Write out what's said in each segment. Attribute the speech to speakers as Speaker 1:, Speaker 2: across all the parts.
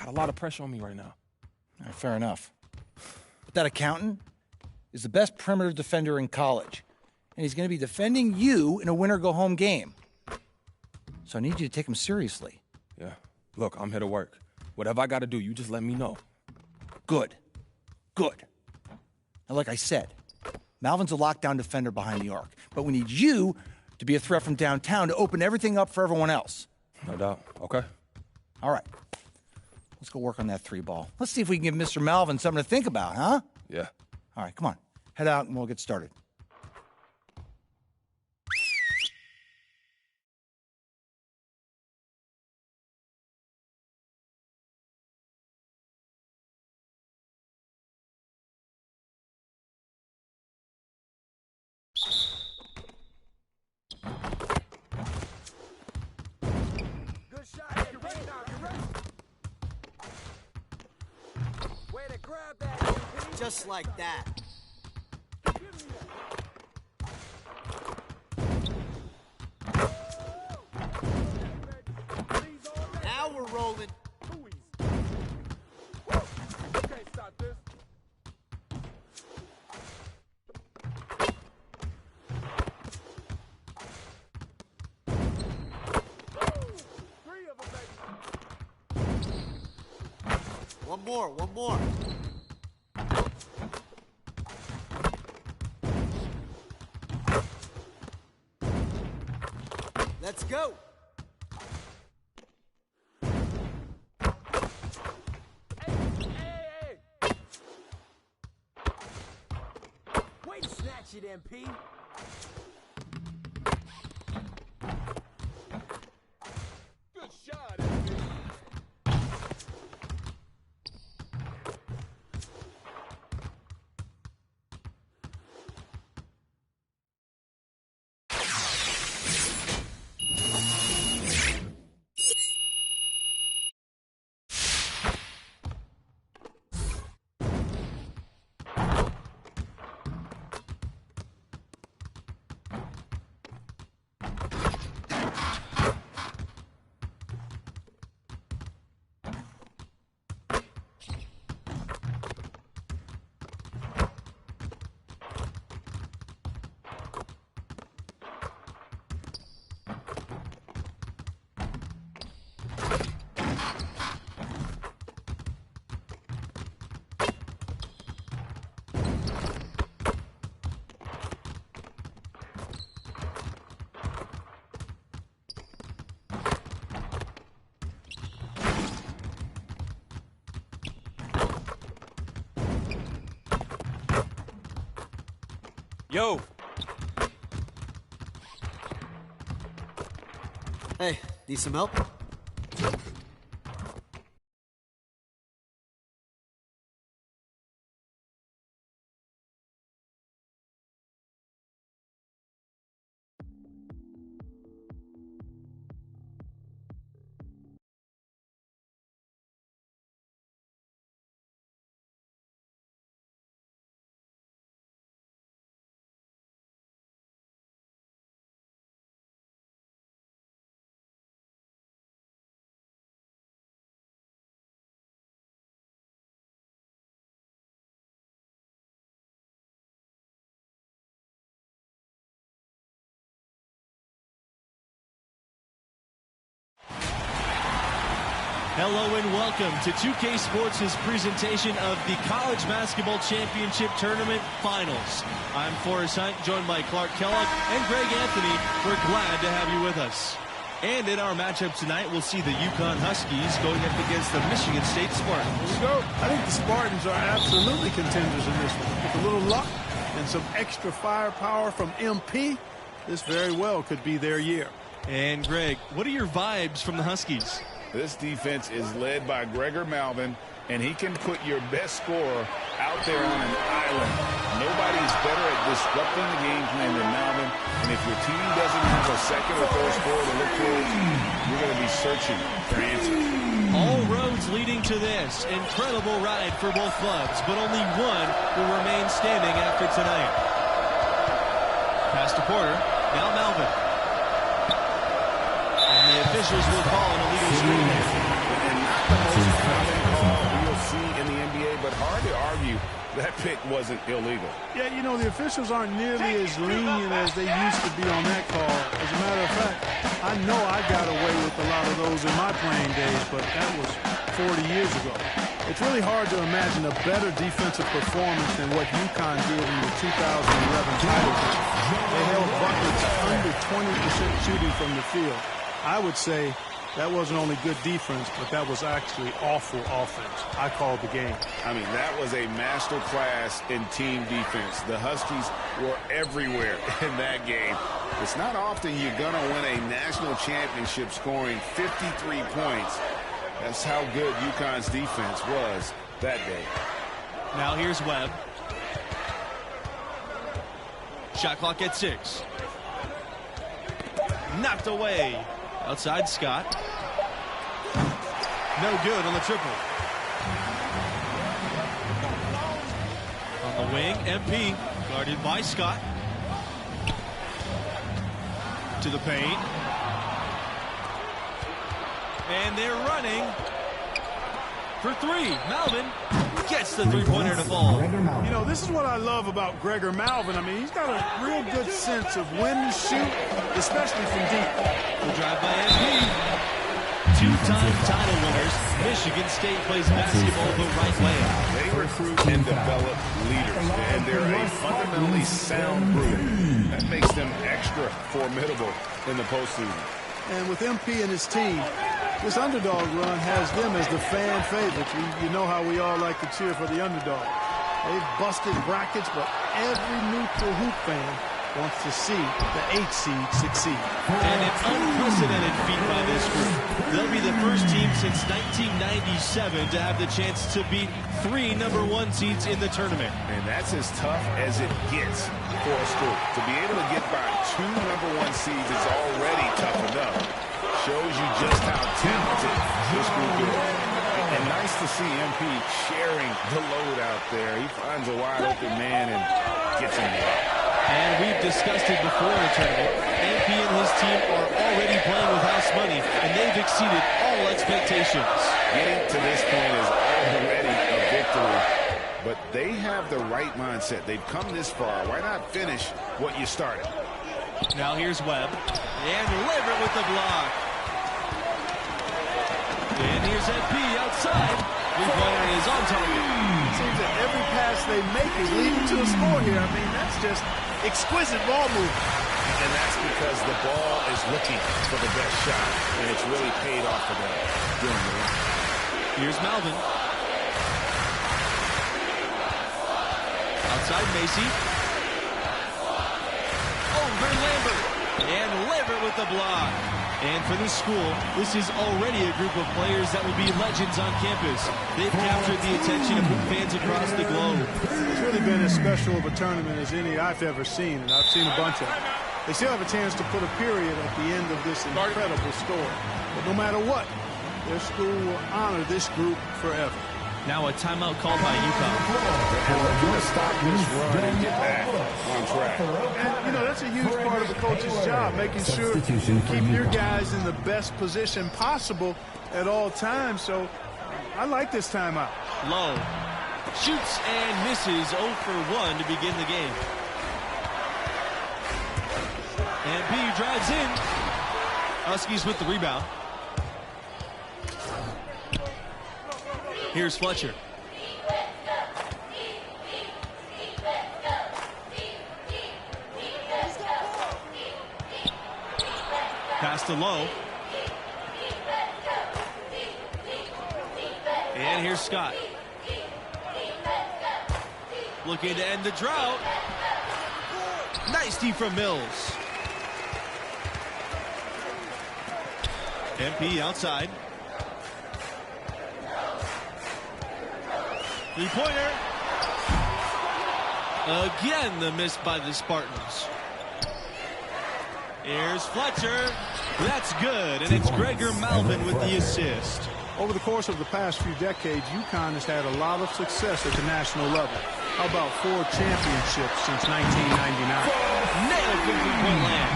Speaker 1: Got a lot of pressure on me right now.
Speaker 2: All right, fair enough. But that accountant is the best perimeter defender in college. And he's going to be defending you in a winner-go-home game. So I need you to take him seriously.
Speaker 1: Yeah. Look, I'm here to work. Whatever I got to do, you just let me know.
Speaker 2: Good. Good. Now, like I said, Malvin's a lockdown defender behind the arc. But we need you to be a threat from downtown to open everything up for everyone else.
Speaker 1: No doubt. Okay.
Speaker 2: All right. Let's go work on that 3-ball. Let's see if we can give Mr. Malvin something to think about, huh?
Speaker 1: Yeah.
Speaker 2: All right, come on. Head out and we'll get started.
Speaker 3: Just like that. Now we're rolling.
Speaker 4: Can't stop this.
Speaker 3: One more. Let's go.
Speaker 4: Hey. Way to snatch it, MP. Good shot, MP.
Speaker 1: Yo.
Speaker 3: Hey, need some help?
Speaker 5: Hello and welcome to 2K Sports' presentation of the College Basketball Championship Tournament Finals. I'm Forrest Hunt, joined by Clark Kellogg and Greg Anthony. We're glad to have you with us. And in our matchup tonight, we'll see the UConn Huskies going up against the Michigan State Spartans.
Speaker 6: Here we go. I think the Spartans are absolutely contenders in this one. With a little luck and some extra firepower from MP, this very well could be their year.
Speaker 5: And Greg, what are your vibes from the Huskies?
Speaker 7: This defense is led by Gregor Malvin, and he can put your best scorer out there on an island. Nobody's better at disrupting the game plan than Malvin, and if your team doesn't have a second or third scorer to look towards, you're going to be searching for answers.
Speaker 5: All roads leading to this incredible ride for both clubs, but only one will remain standing after tonight. Pass to Porter, now Malvin. And the officials will call an illegal screen.
Speaker 7: And not the most common call you'll see in the NBA, but hard to argue that pick wasn't illegal.
Speaker 6: Yeah, you know, the officials aren't nearly as lenient as they used to be on that call. As a matter of fact, I know I got away with a lot of those in my playing days, but that was 40 years ago. It's really hard to imagine a better defensive performance than what UConn did in the 2011 title game. They held buckets under 20% shooting from the field. I would say that wasn't only good defense, but that was actually awful offense. I called the game.
Speaker 7: I mean, that was a master class in team defense. The Huskies were everywhere in that game. It's not often you're going to win a national championship scoring 53 points. That's how good UConn's defense was that day.
Speaker 5: Now here's Webb. Shot clock at 6. Knocked away. Outside Scott. No good on the triple. On the wing, MP guarded by Scott. To the paint. And they're running for 3. Malvin gets the three-pointer to fall.
Speaker 6: You know, this is what I love about Gregor Malvin. I mean, he's got a real good sense of when to shoot, especially from deep.
Speaker 5: The drive by MP. Two-time title winners. Michigan State plays basketball the right way.
Speaker 7: They recruit and develop leaders, and they're a fundamentally sound group. That makes them extra formidable in the postseason.
Speaker 6: And with MP and his team, this underdog run has them as the fan favorites. You know how we all like to cheer for the underdog. They've busted brackets, but every neutral hoop fan wants to see the 8 seed succeed.
Speaker 5: And an unprecedented feat by this group. They'll be the first team since 1997 to have the chance to beat 3 #1 seeds in the tournament.
Speaker 7: And that's as tough as it gets for a school. To be able to get by 2 #1 seeds is already tough enough. Shows you just how talented this group is. And nice to see MP sharing the load out there. He finds a wide open man and gets him there.
Speaker 5: And we've discussed it before in the tournament. MP and his team are already playing with house money, and they've exceeded all expectations.
Speaker 7: Getting to this point is already a victory, but they have the right mindset. They've come this far. Why not finish what you started?
Speaker 5: Now here's Webb, and Leverett with the block. And here's MP outside. Three-pointer is on target.
Speaker 6: It seems that every pass they make is leading to a score here. I mean, that's just exquisite ball movement.
Speaker 7: And that's because the ball is looking for the best shot, and it's really paid off for them during the run.
Speaker 5: Here's Malvin. Outside Macy. Over Lambert. And Lambert with the block. And for this school, this is already a group of players that will be legends on campus. They've captured the attention of fans across the globe.
Speaker 6: It's really been as special of a tournament as any I've ever seen, and I've seen a bunch of them. They still have a chance to put a period at the end of this incredible story. But no matter what, their school will honor this group forever.
Speaker 5: Now a timeout called by UConn.
Speaker 7: And looking to stop this run and get back on track.
Speaker 6: And, you know, that's a huge part of the coach's job, making sure you keep your guys in the best position possible at all times. So I like this timeout.
Speaker 5: Low. Shoots and misses 0 for 1 to begin the game. And B drives in. Huskies with the rebound. Here's Fletcher. Pass to Low. And here's Scott. Looking to end the drought. Nice D from Mills. MP outside. Three-pointer. Again, the miss by the Spartans. Here's Fletcher. That's good, and it's Gregor Malvin with the assist.
Speaker 6: Over the course of the past few decades, UConn has had a lot of success at the national level. How about 4 championships since 1999?
Speaker 5: Nailed from three-point land.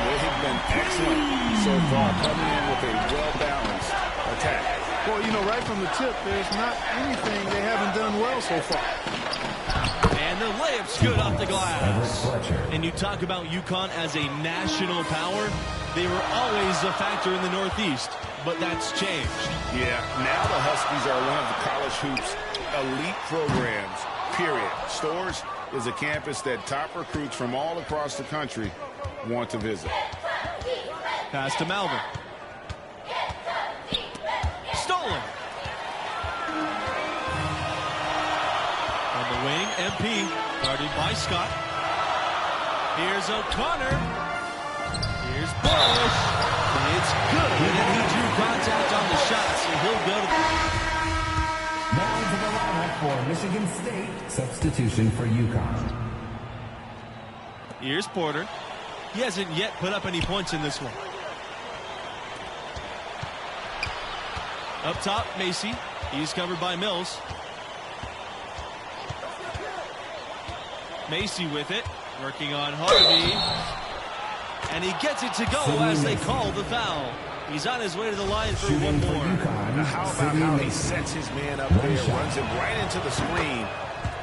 Speaker 7: They have been excellent so far, coming in with a well-balanced attack.
Speaker 6: Well, you know, right from the tip, there's not anything they haven't done well so far.
Speaker 5: And the layup's good off the glass. And you talk about UConn as a national power. They were always a factor in the Northeast, but that's changed.
Speaker 7: Yeah, now the Huskies are one of the college hoops elite programs, period. Storrs is a campus that top recruits from all across the country want to visit.
Speaker 5: Pass to Malvin. Stolen. On the wing, MP, guarded by Scott. Here's O'Connor. Here's Bush. It's good, and he drew contact on the shot, so he'll go to...
Speaker 8: Now to the lineup for Michigan State. Substitution for UConn.
Speaker 5: Here's Porter. He hasn't yet put up any points in this one. Up top, Macy. He's covered by Mills. Macy with it. Working on Harvey. And he gets it to go as they call the foul. He's on his way to the line for one more.
Speaker 7: How about how he sets his man up there, runs him right into the screen,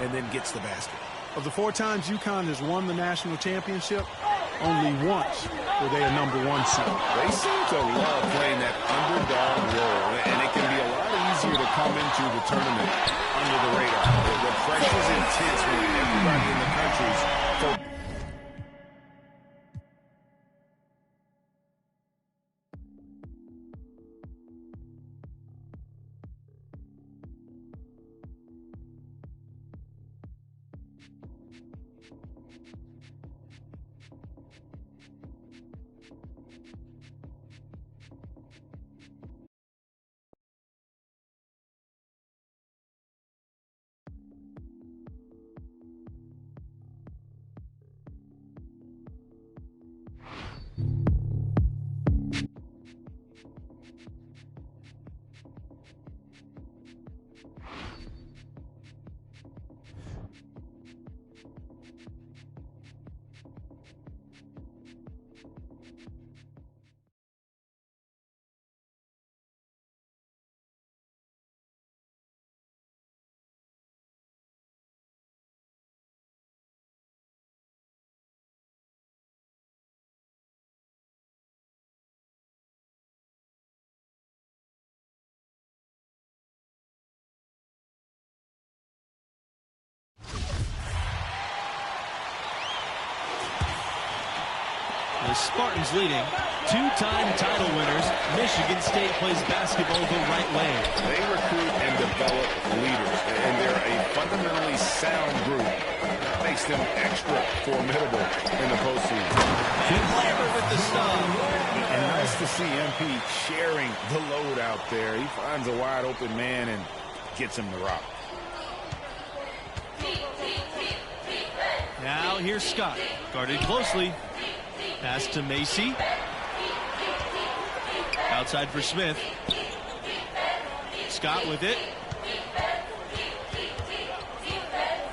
Speaker 7: and then gets the basket.
Speaker 6: Of the 4 times UConn has won the national championship, only once were they a #1 seed.
Speaker 7: They seem to love playing that underdog role, and it can be a lot easier to come into the tournament under the radar. The pressure's intense when everybody in the country's focused.
Speaker 5: The Spartans leading. 2-time title winners. Michigan State plays basketball the right way.
Speaker 7: They recruit and develop leaders, and they're a fundamentally sound group. That makes them extra formidable in the postseason.
Speaker 5: And Lambert with the stop.
Speaker 7: And nice to see MP sharing the load out there. He finds a wide open man and gets him to rock.
Speaker 5: Now here's Scott. Guarded closely. Pass to Macy. Outside for Smith. Scott with it.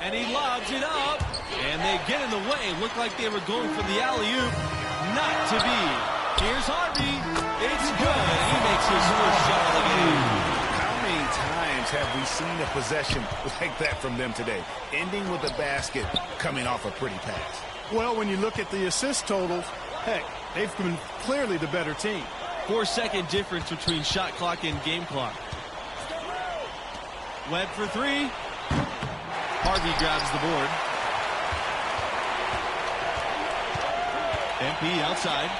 Speaker 5: And he lobs it up. And they get in the way. Looked like they were going for the alley-oop. Not to be. Here's Harvey. It's good. He makes his first shot of the game.
Speaker 7: How many times have we seen a possession like that from them today? Ending with a basket, coming off a pretty pass.
Speaker 6: Well, when you look at the assist totals, heck, they've been clearly the better team.
Speaker 5: 4-second difference between shot clock and game clock. Webb for 3. Harvey grabs the board. MP outside.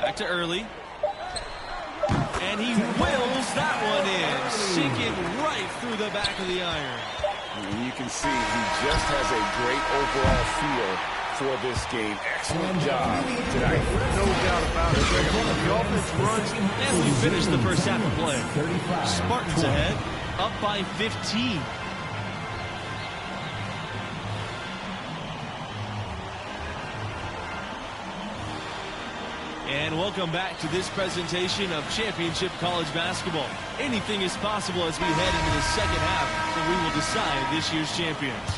Speaker 5: Back to Early. And he wills that one in, sinking right through the back of the iron.
Speaker 7: And you can see he just has a great overall feel for this game. Excellent job tonight.
Speaker 6: No doubt about it. The offense runs.
Speaker 5: And we finished the first half of play. Spartans ahead, up by 15. And welcome back to this presentation of championship college basketball. Anything is possible as we head into the second half, and we will decide this year's champions.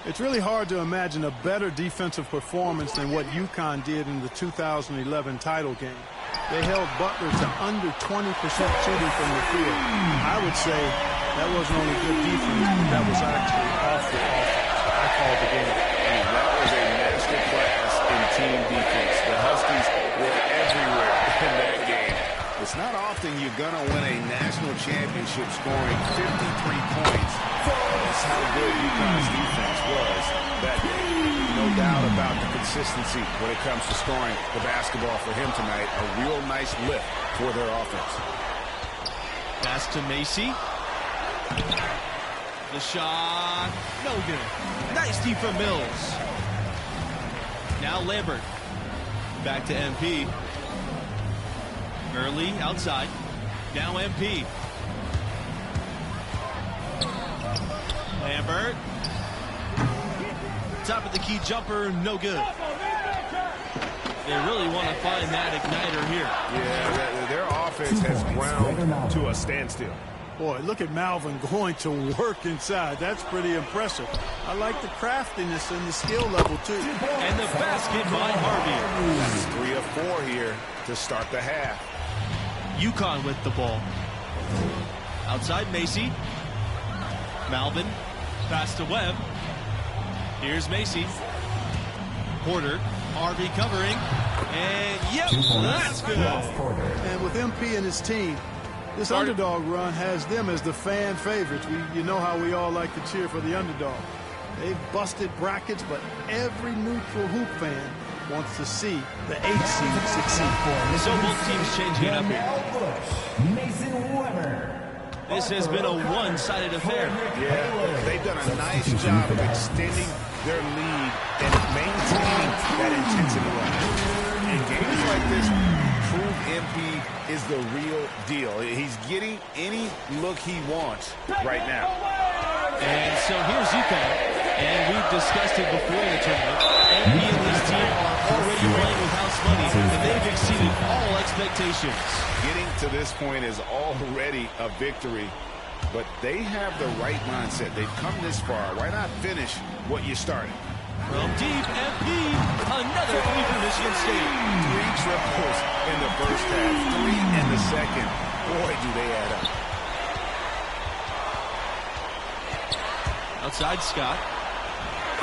Speaker 6: It's really hard to imagine a better defensive performance than what UConn did in the 2011 title game. They held Butler to under 20% shooting from the field. I would say that wasn't only good defense, but that was actually awful offense. I called the game.
Speaker 7: And that was a master class in team defense. The Huskies were everywhere in that game. It's not often you're going to win a national championship scoring 53 points. That's how good UConn's defense was that day. No doubt about the consistency when it comes to scoring the basketball for him tonight. A real nice lift for their offense.
Speaker 5: Pass to Macy. The shot, no good. Nice deep from Mills. Now Lambert. Back to MP. Early outside. Now MP. Lambert. Top of the key jumper, no good. They really want to find that igniter here.
Speaker 7: Yeah, their offense has ground to a standstill.
Speaker 6: Boy, look at Malvin going to work inside. That's pretty impressive. I like the craftiness and the skill level, too.
Speaker 5: And the basket by Harvey.
Speaker 7: That's 3 of 4 here to start the half.
Speaker 5: UConn with the ball. Outside Macy. Malvin. Pass to Webb. Here's Macy. Porter. Harvey covering. And yep, that's good.
Speaker 6: And with MP and his team, this underdog run has them as the fan favorites. You know how we all like to cheer for the underdog. They've busted brackets, but every neutral hoop fan wants to see the 8th seed succeed.
Speaker 5: So both teams changing it up here.
Speaker 8: Mason Weber.
Speaker 5: This has been a one-sided affair.
Speaker 7: Yeah, they've done a nice job of extending their lead and maintaining that intensity level. In games like this, prove MP is the real deal. He's getting any look he wants right now.
Speaker 5: And so here's UConn, and we've discussed it before the tournament. MP and his team are already playing with house money, and they've exceeded all expectations.
Speaker 7: Getting to this point is already a victory, but they have the right mindset. They've come this far. Why not finish what you started?
Speaker 5: From deep, MP, another 3 for Michigan State.
Speaker 7: 3 triples in the first half, 3 in the second. Boy, do they add up.
Speaker 5: Outside Scott.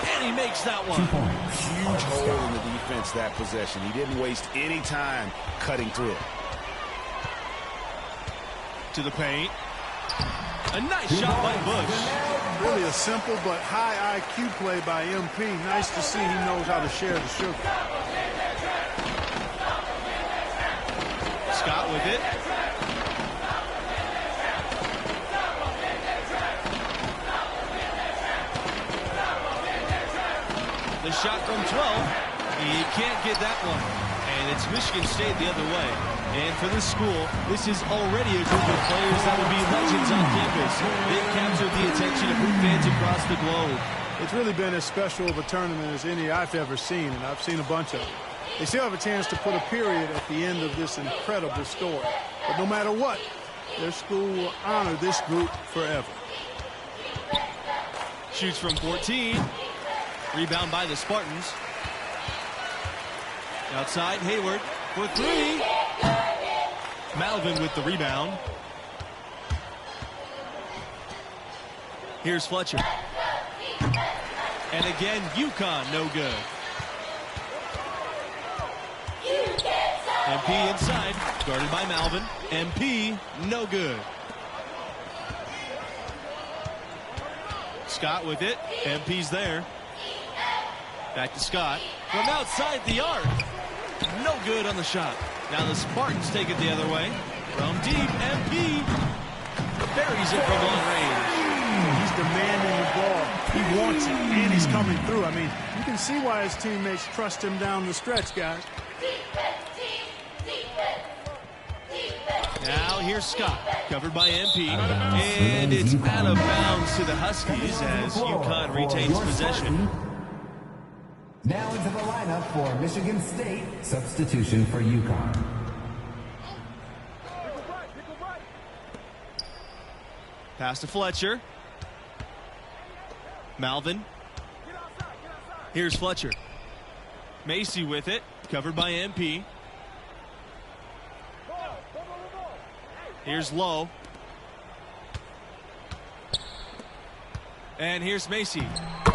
Speaker 5: And he makes that one.
Speaker 7: Huge hole in the defense that possession. He didn't waste any time cutting through it.
Speaker 5: To the paint. A nice shot by Bush.
Speaker 6: Really a simple but high IQ play by MP. Nice to see he knows how to share the sugar.
Speaker 5: Scott with it. The shot from 12. He can't get that one. And it's Michigan State the other way. And for this school, this is already a group of players that will be legends on campus. They've captured the attention of hoop fans across the globe.
Speaker 6: It's really been as special of a tournament as any I've ever seen, and I've seen a bunch of them. They still have a chance to put a period at the end of this incredible story. But no matter what, their school will honor this group forever.
Speaker 5: Shoots from 14. Rebound by the Spartans. Outside, Hayward for 3. Malvin with the rebound. Here's Fletcher. And again, UConn no good. MP inside, guarded by Malvin. MP no good. Scott with it. MP's there. Back to Scott. From outside the arc. No good on the shot. Now the Spartans take it the other way. From deep, MP buries it from long range.
Speaker 6: He's demanding the ball. He wants it, and he's coming through. I mean, you can see why his teammates trust him down the stretch, guys.
Speaker 5: Now here's Scott, covered by MP, and it's out of bounds to the Huskies as UConn retains possession.
Speaker 8: Now into the lineup for Michigan State. Substitution for UConn.
Speaker 5: Pass to Fletcher. Malvin. Here's Fletcher. Macy with it, covered by MP. Here's Lowe. And here's Macy.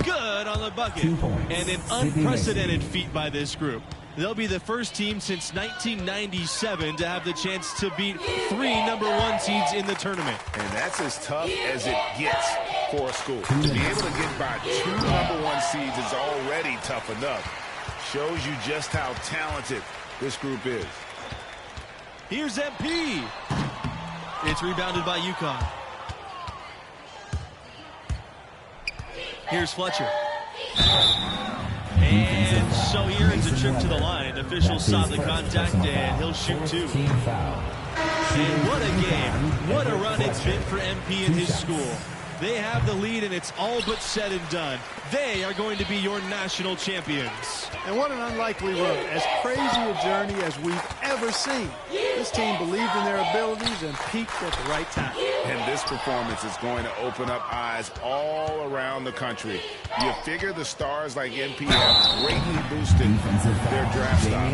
Speaker 5: Good on the bucket. And an unprecedented feat by this group. They'll be the first team since 1997 to have the chance to beat 3 #1 seeds in the tournament.
Speaker 7: And that's as tough as it gets for a school. To be able to get by 2 #1 seeds is already tough enough. Shows you just how talented this group is.
Speaker 5: Here's MP. It's rebounded by UConn. Here's Fletcher. And so here it's a trip to the line. Officials saw the contact, and he'll shoot 2. And what a game. What a run it's been for MP and his school. They have the lead, and it's all but said and done. They are going to be your national champions.
Speaker 6: And what an unlikely run. As crazy a journey as we've ever seen. This team believed in their abilities and peaked at the right time.
Speaker 7: And this performance is going to open up eyes all around the country. You figure the stars like MP have greatly boosted their draft stock.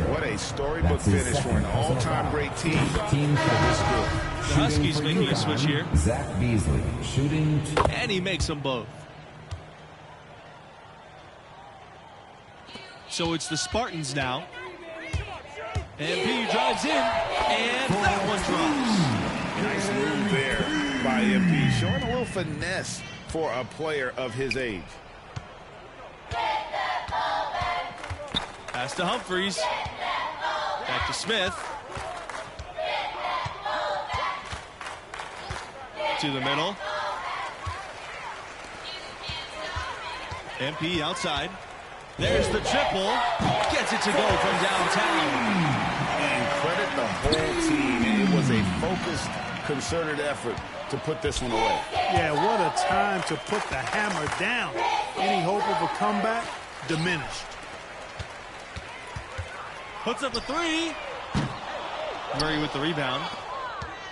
Speaker 7: What a storybook finish for an all-time great team for this group.
Speaker 5: The Huskies making a switch here.
Speaker 8: Zach Beasley shooting.
Speaker 5: And he makes them both. So it's the Spartans now. MP drives in, and that one drops.
Speaker 7: Nice move there by MP, showing a little finesse for a player of his age.
Speaker 5: Pass to Humphreys. Back to Smith. To the middle. MP outside. There's the triple. Gets it to go from downtown.
Speaker 7: And credit the whole team. It was a focused, concerted effort to put this one away.
Speaker 6: Yeah, what a time to put the hammer down. Any hope of a comeback diminished.
Speaker 5: Puts up a 3. Murray with the rebound.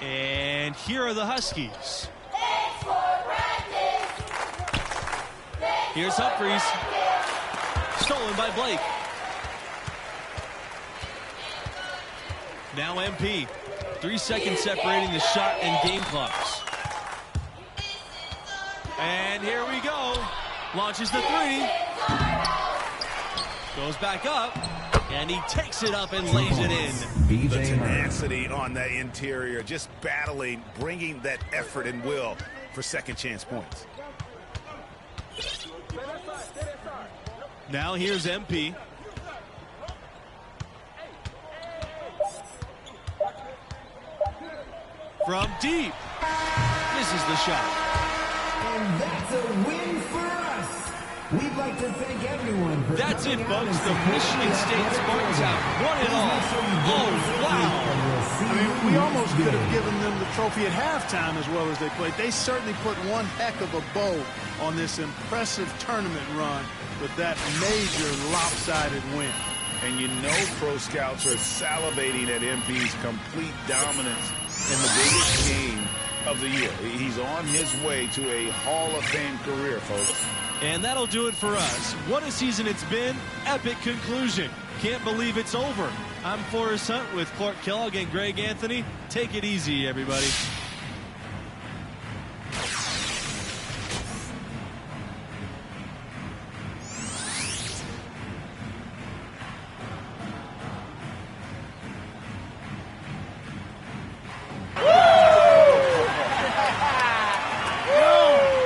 Speaker 5: And here are the Huskies. Here's Humphreys. Stolen by Blake. Now MP. 3 seconds separating the shot and game clocks. And here we go. Launches the 3. Goes back up. And he takes it up and lays it in.
Speaker 7: The tenacity on the interior, just battling, bringing that effort and will for second chance points.
Speaker 5: Now here's MP. From deep. Misses the shot.
Speaker 8: And that's a win for us. We'd like to thank everyone for
Speaker 5: That's it,
Speaker 8: coming out
Speaker 5: folks.
Speaker 8: and
Speaker 5: The Michigan State Spartans have won it all. Oh, wow.
Speaker 6: I mean, we almost could have given them the trophy at halftime as well as they played. They certainly put one heck of a bow on this impressive tournament run with that major lopsided win.
Speaker 7: And you know pro scouts are salivating at MP's complete dominance in the biggest game of the year. He's on his way to a Hall of Fame career, folks.
Speaker 5: And that'll do it for us. What a season it's been. Epic conclusion. Can't believe it's over. I'm Forrest Hunt with Clark Kellogg and Greg Anthony. Take it easy, everybody.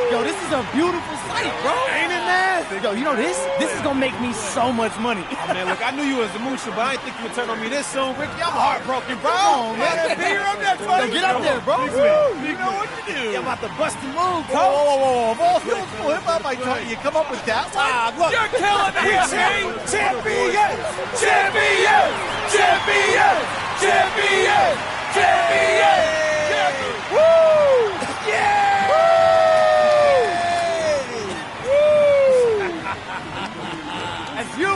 Speaker 9: Yo, this is a beautiful sight, bro. Ain't it nasty? Yo, you know this? This is gonna make me so much money.
Speaker 10: Oh, man, look, I knew you was a moocher, but I didn't think you would turn on me this soon, Ricky. I'm heartbroken, bro.
Speaker 9: Come on, man.
Speaker 10: You're up there, buddy.
Speaker 9: Yo, get up there, bro.
Speaker 10: You know what to do.
Speaker 9: I'm about to bust the move, coach.
Speaker 10: Whoa. Hip hop, I told you. Come up with that. Look. You're killing me, champions. Woo! Yeah! Woo! That's you.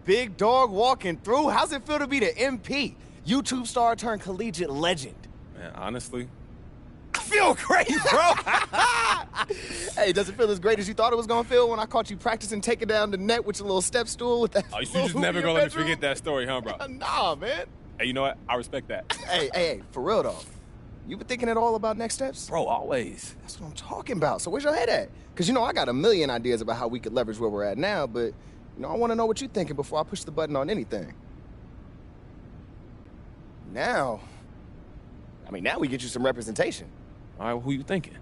Speaker 10: Big dog walking through. How's it feel to be the MP? YouTube star turned collegiate legend.
Speaker 1: Man, honestly,
Speaker 10: I feel great, bro. Hey, does it feel as great as you thought it was gonna feel when I caught you practicing taking down the net with your little step stool with that?
Speaker 1: oh, you just never gonna let me forget that story, huh, bro?
Speaker 10: Nah, man.
Speaker 1: Hey, you know what? I respect that.
Speaker 10: Hey, for real though. You been thinking at all about next steps?
Speaker 1: Bro, always.
Speaker 10: That's what I'm talking about. So where's your head at? Because, I got a million ideas about how we could leverage where we're at now, but, I want to know what you're thinking before I push the button on anything. Now we get you some representation.
Speaker 1: All right, well, who you thinking?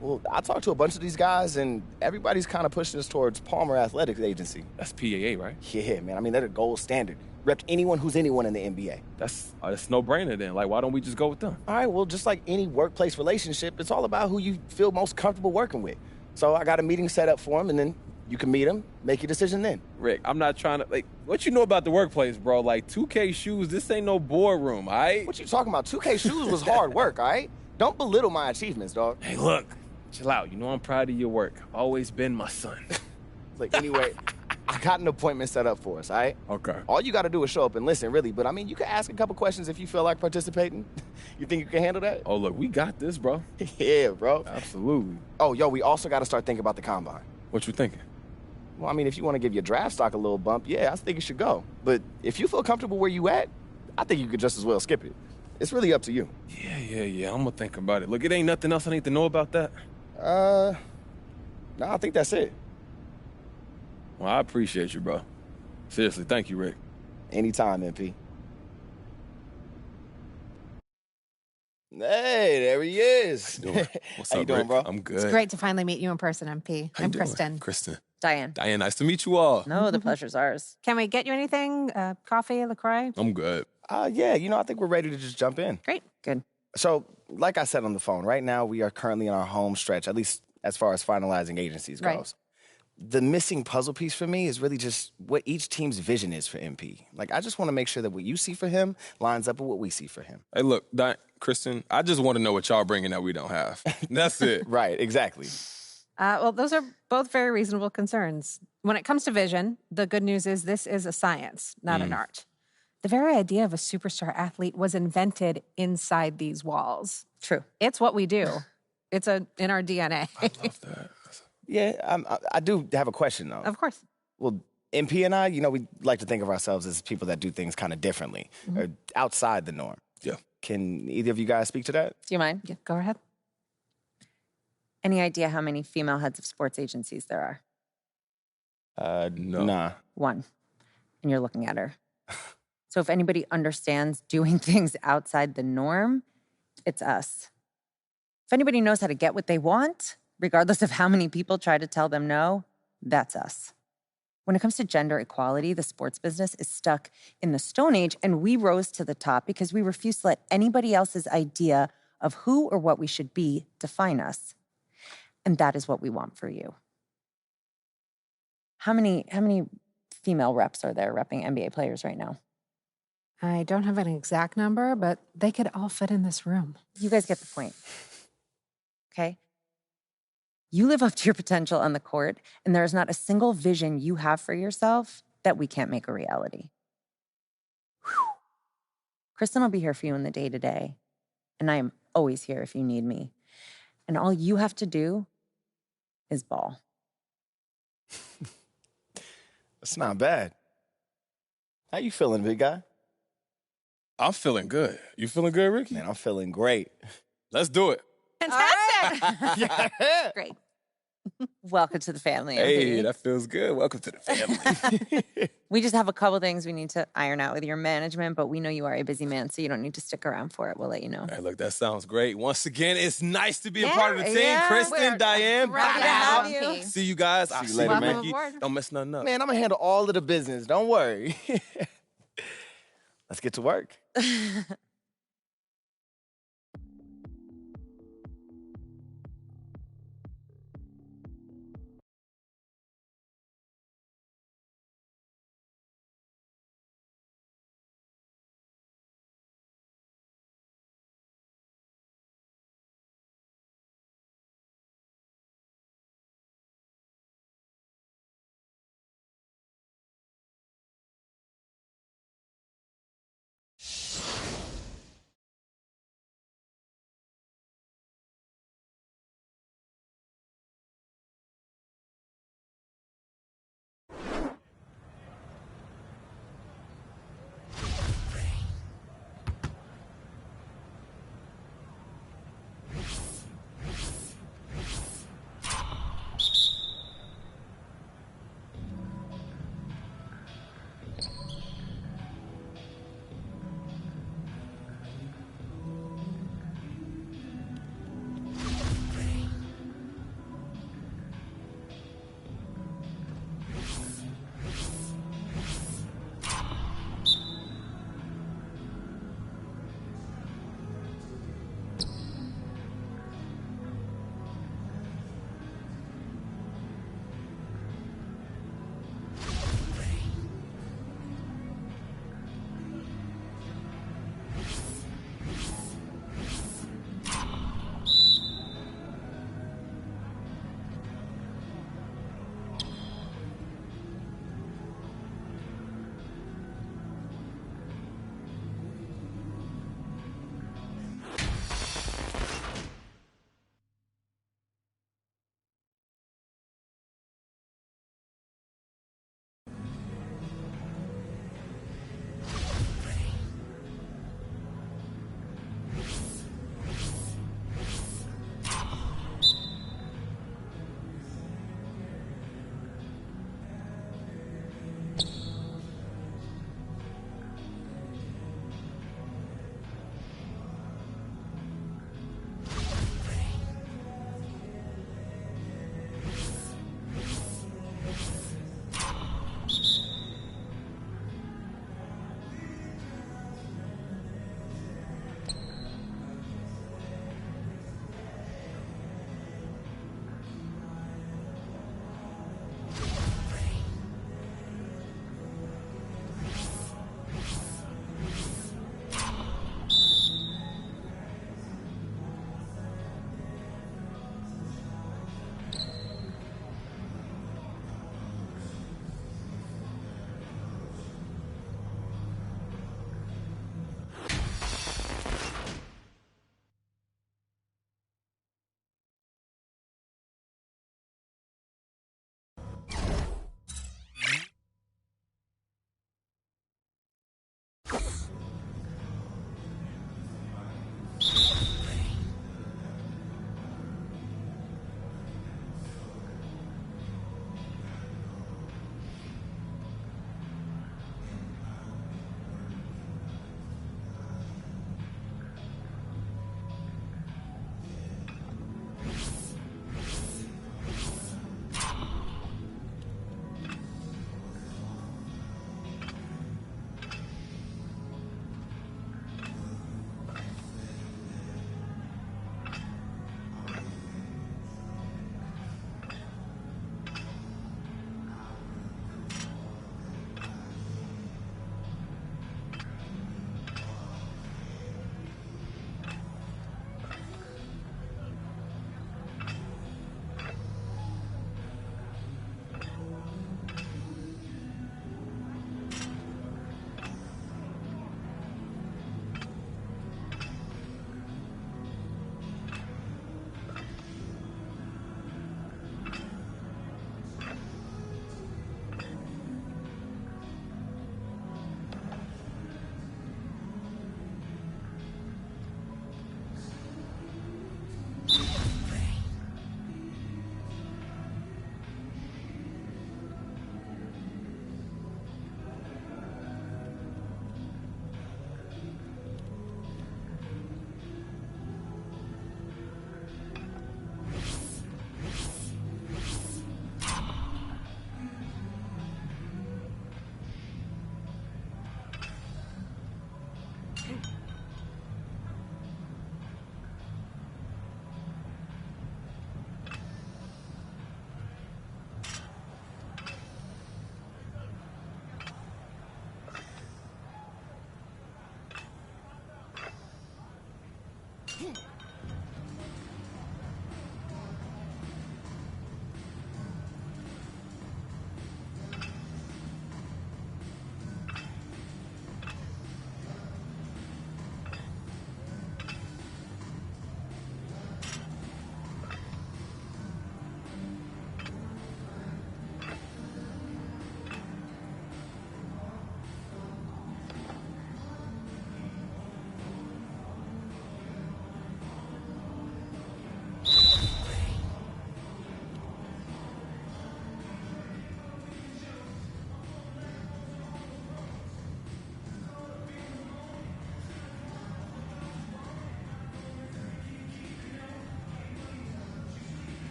Speaker 10: Well, I talked to a bunch of these guys, and everybody's kind of pushing us towards Palmer Athletics Agency.
Speaker 1: That's PAA, right?
Speaker 10: Yeah, man. They're the gold standard. Rep anyone who's anyone in the NBA.
Speaker 1: That's no-brainer then. Like, why don't we just go with them?
Speaker 10: All right, well, just like any workplace relationship, it's all about who you feel most comfortable working with. So I got a meeting set up for them, and then you can meet them, make your decision then.
Speaker 1: Rick, I'm not trying to, what you know about the workplace, bro? Like, 2K shoes, this ain't no boardroom, all right?
Speaker 10: What you talking about? 2K shoes was hard work, all right? Don't belittle my achievements, dog.
Speaker 1: Hey, look, chill out. You know I'm proud of your work. Always been my son.
Speaker 10: Anyway, I got an appointment set up for us, all right?
Speaker 1: Okay.
Speaker 10: All you got to do is show up and listen, really. But, you can ask a couple questions if you feel like participating. You think you can handle that?
Speaker 1: Oh, look, we got this, bro.
Speaker 10: Yeah, bro.
Speaker 1: Absolutely.
Speaker 10: Oh, yo, we also got to start thinking about the combine.
Speaker 1: What you thinking?
Speaker 10: Well, if you want to give your draft stock a little bump, yeah, I think you should go. But if you feel comfortable where you at, I think you could just as well skip it. It's really up to you.
Speaker 1: Yeah. I'm gonna think about it. Look, it ain't nothing else I need to know about that.
Speaker 10: No, I think that's it.
Speaker 1: Well, I appreciate you, bro. Seriously, thank you, Rick.
Speaker 10: Anytime, MP. Hey, there he is.
Speaker 1: What's
Speaker 10: How
Speaker 1: up,
Speaker 10: you doing,
Speaker 1: Rick?
Speaker 10: bro?
Speaker 1: I'm good.
Speaker 11: It's great to finally meet you in person, MP.
Speaker 1: How you
Speaker 11: I'm
Speaker 1: doing?
Speaker 11: Kristen.
Speaker 1: Kristen.
Speaker 12: Diane.
Speaker 1: Diane, nice to meet you all.
Speaker 12: No, the pleasure's ours.
Speaker 11: Can we get you anything? Coffee, LaCroix?
Speaker 1: I'm good.
Speaker 10: Yeah, I think we're ready to just jump in.
Speaker 11: Great.
Speaker 12: Good.
Speaker 10: So, like I said on the phone, right now we are currently in our home stretch, at least as far as finalizing agencies goes.
Speaker 11: Right.
Speaker 10: The missing puzzle piece for me is really just what each team's vision is for MP. I just want to make sure that what you see for him lines up with what we see for him.
Speaker 1: Hey, look, Kristen, I just want to know what y'all bringing that we don't have. That's it.
Speaker 10: Right, exactly.
Speaker 11: Well, those are both very reasonable concerns. When it comes to vision, the good news is this is a science, not an art. The very idea of a superstar athlete was invented inside these walls.
Speaker 12: True.
Speaker 11: It's what we do. It's in our DNA.
Speaker 1: I love that.
Speaker 10: Yeah, I do have a question, though.
Speaker 11: Of course.
Speaker 10: Well, MP and I, we like to think of ourselves as people that do things kind of differently, or outside the norm.
Speaker 1: Yeah.
Speaker 10: Can either of you guys speak to that?
Speaker 12: Do you mind?
Speaker 11: Yeah, go ahead.
Speaker 12: Any idea how many female heads of sports agencies there are?
Speaker 1: No.
Speaker 10: Nah.
Speaker 12: One. And you're looking at her. So if anybody understands doing things outside the norm, it's us. If anybody knows how to get what they want, regardless of how many people try to tell them no, that's us. When it comes to gender equality, the sports business is stuck in the Stone Age, and we rose to the top because we refuse to let anybody else's idea of who or what we should be define us. And that is what we want for you. How many female reps are there repping NBA players right now?
Speaker 11: I don't have an exact number, but they could all fit in this room.
Speaker 12: You guys get the point. Okay? You live up to your potential on the court, and there is not a single vision you have for yourself that we can't make a reality. Whew. Kristen will be here for you in the day-to-day, and I am always here if you need me. And all you have to do is ball.
Speaker 10: That's not bad. How you feeling, big guy?
Speaker 1: I'm feeling good. You feeling good, Ricky?
Speaker 10: Man, I'm feeling great.
Speaker 1: Let's do it.
Speaker 11: Fantastic.
Speaker 10: Yeah.
Speaker 11: Great.
Speaker 12: Welcome to the family.
Speaker 1: Hey,
Speaker 12: MP.
Speaker 1: that feels good. Welcome to the family.
Speaker 12: We just have a couple things we need to iron out with your management, but we know you are a busy man, so you don't need to stick around for it. We'll let you know.
Speaker 1: Hey, look, that sounds great. Once again, it's nice to be a part of the team. Kristen,
Speaker 11: we're
Speaker 1: Diane,
Speaker 11: happy to have you.
Speaker 1: see you guys. I'll
Speaker 10: you
Speaker 1: see
Speaker 10: later,
Speaker 1: you,
Speaker 10: man.
Speaker 1: Ricky.
Speaker 11: Welcome aboard.
Speaker 1: Don't mess nothing up.
Speaker 10: Man, I'm going to handle all of the business. Don't worry. Let's get to work.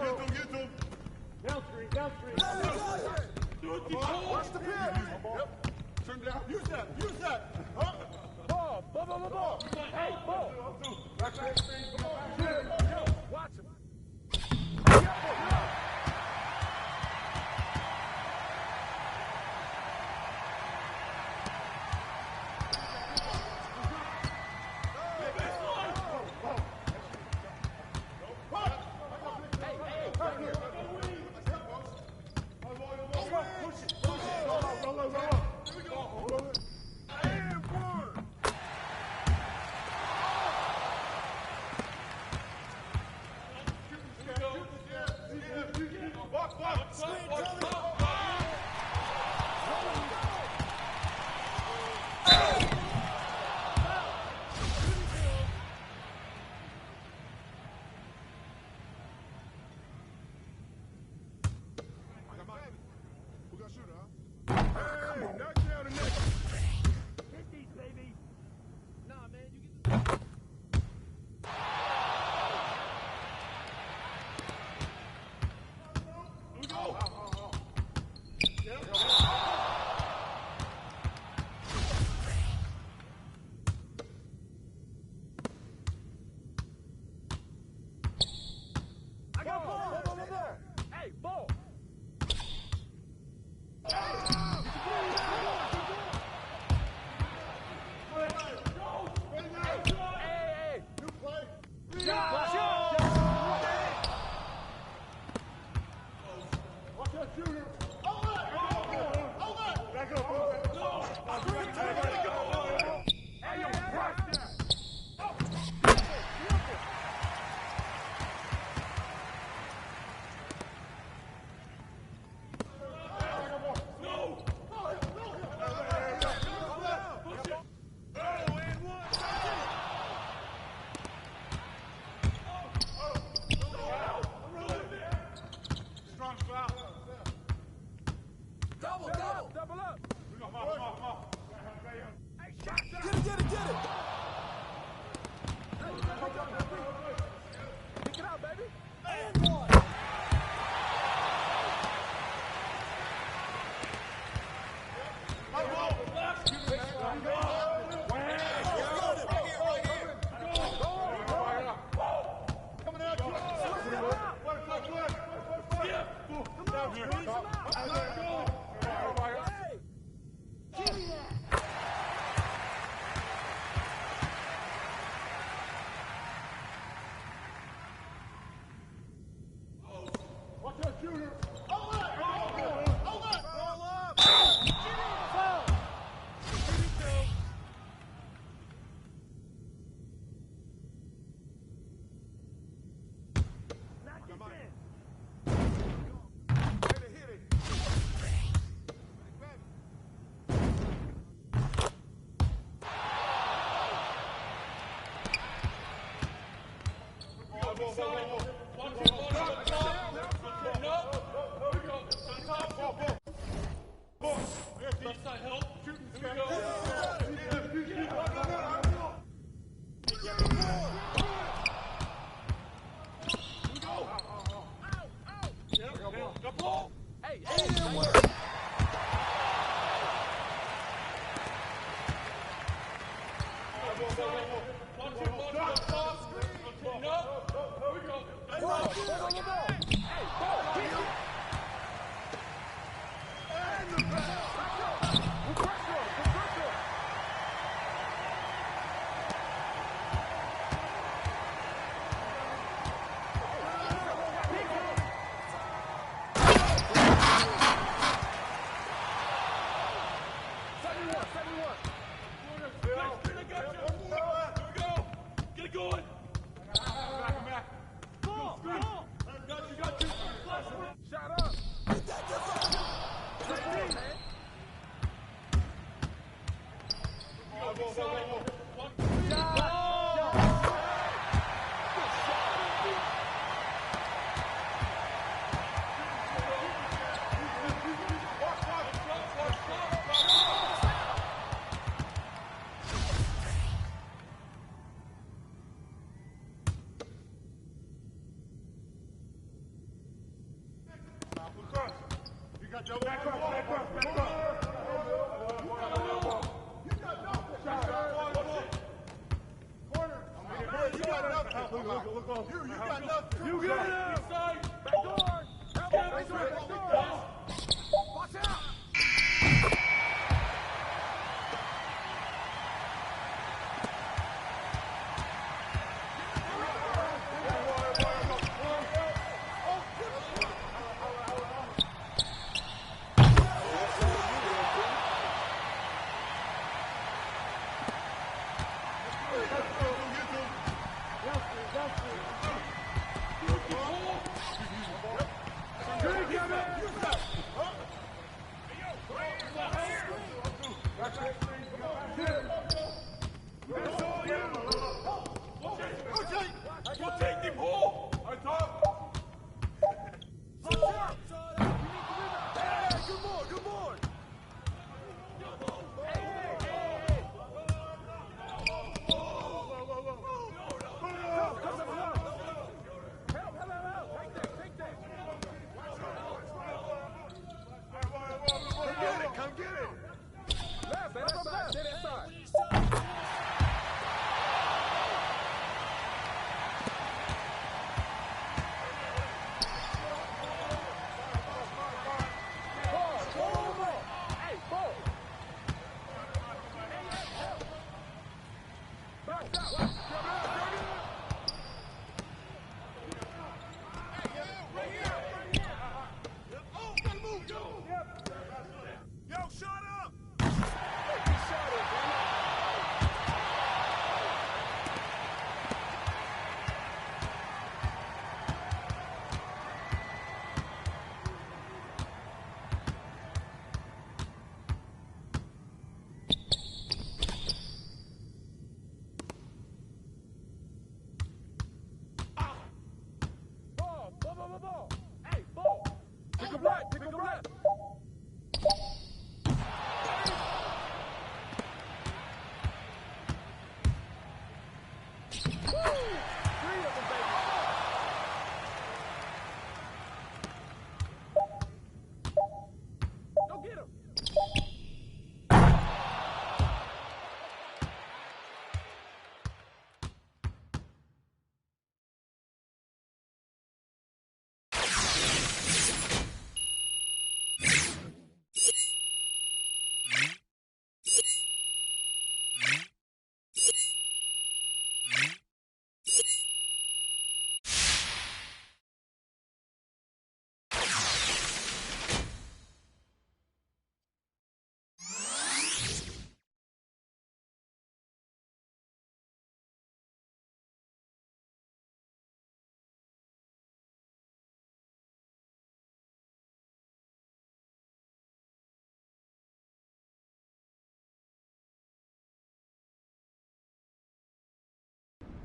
Speaker 4: Down screen, down screen. Watch the pin. Yep. Turn down. Use that. Use that. Ball. Hey, ball. Back screen. Watch him. You get it! Back door! Watch out!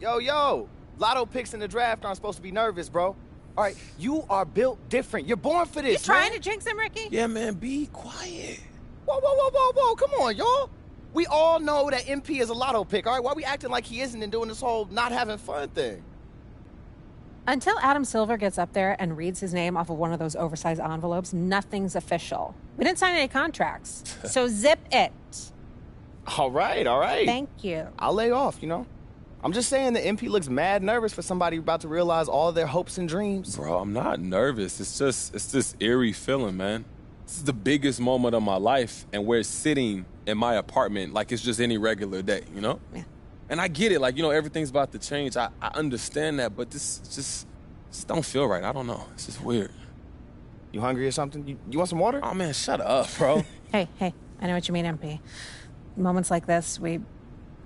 Speaker 10: Yo, lotto picks in the draft aren't supposed to be nervous, bro. All right, you are built different. You're born for this,
Speaker 11: You trying
Speaker 10: man.
Speaker 11: to jinx him, Ricky?
Speaker 1: Yeah, man, be quiet.
Speaker 10: Whoa. Come on, y'all. We all know that MP is a lotto pick, all right? Why we acting like he isn't and doing this whole not having fun thing?
Speaker 11: Until Adam Silver gets up there and reads his name off of one of those oversized envelopes, nothing's official. We didn't sign any contracts. So zip it.
Speaker 10: All right.
Speaker 11: Thank you.
Speaker 10: I'll lay off, you know? I'm just saying the MP looks mad nervous for somebody about to realize all their hopes and dreams.
Speaker 1: Bro, I'm not nervous. It's this eerie feeling, man. This is the biggest moment of my life, and we're sitting in my apartment like it's just any regular day, you know?
Speaker 11: Yeah.
Speaker 1: And I get it, like, you know, everything's about to change. I understand that, but this just don't feel right. I don't know. It's just weird.
Speaker 10: You hungry or something? You want some water?
Speaker 1: Oh, man, shut up, bro.
Speaker 11: Hey, I know what you mean, MP. Moments like this, we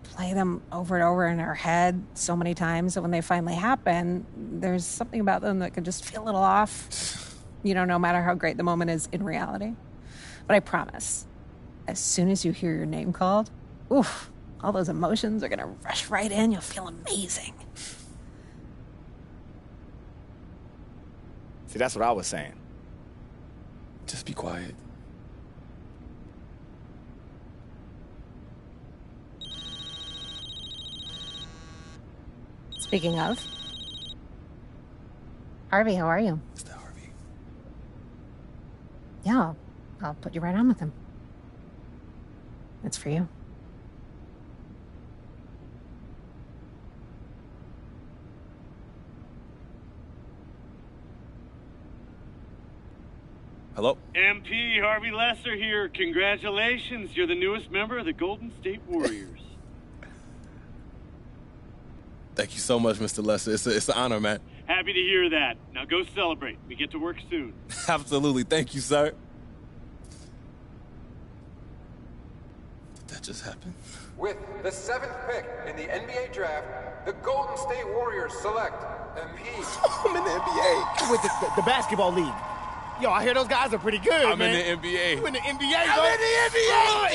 Speaker 11: play them over and over in our head so many times that when they finally happen, there's something about them that could just feel a little off, you know, no matter how great the moment is in reality. But I promise, as soon as you hear your name called, oof, all those emotions are going to rush right in. You'll feel amazing.
Speaker 10: See, that's what I was saying.
Speaker 1: Just be quiet.
Speaker 11: Speaking of, Harvey, how are you?
Speaker 1: It's the Harvey.
Speaker 11: Yeah, I'll put you right on with him. It's for you.
Speaker 1: Hello?
Speaker 13: MP Harvey Lesser here. Congratulations. You're the newest member of the Golden State Warriors.
Speaker 1: Thank you so much, Mr. Lesser. It's an honor, man.
Speaker 13: Happy to hear that. Now go celebrate. We get to work soon.
Speaker 1: Absolutely. Thank you, sir. Did that just happen?
Speaker 14: With the 7th pick in the NBA draft, the Golden State Warriors select MP.
Speaker 10: I'm in the NBA. With the basketball league. Yo, I hear those guys are pretty good,
Speaker 1: I'm
Speaker 10: man.
Speaker 1: in the NBA.
Speaker 10: You in the NBA,
Speaker 14: I'm in the NBA!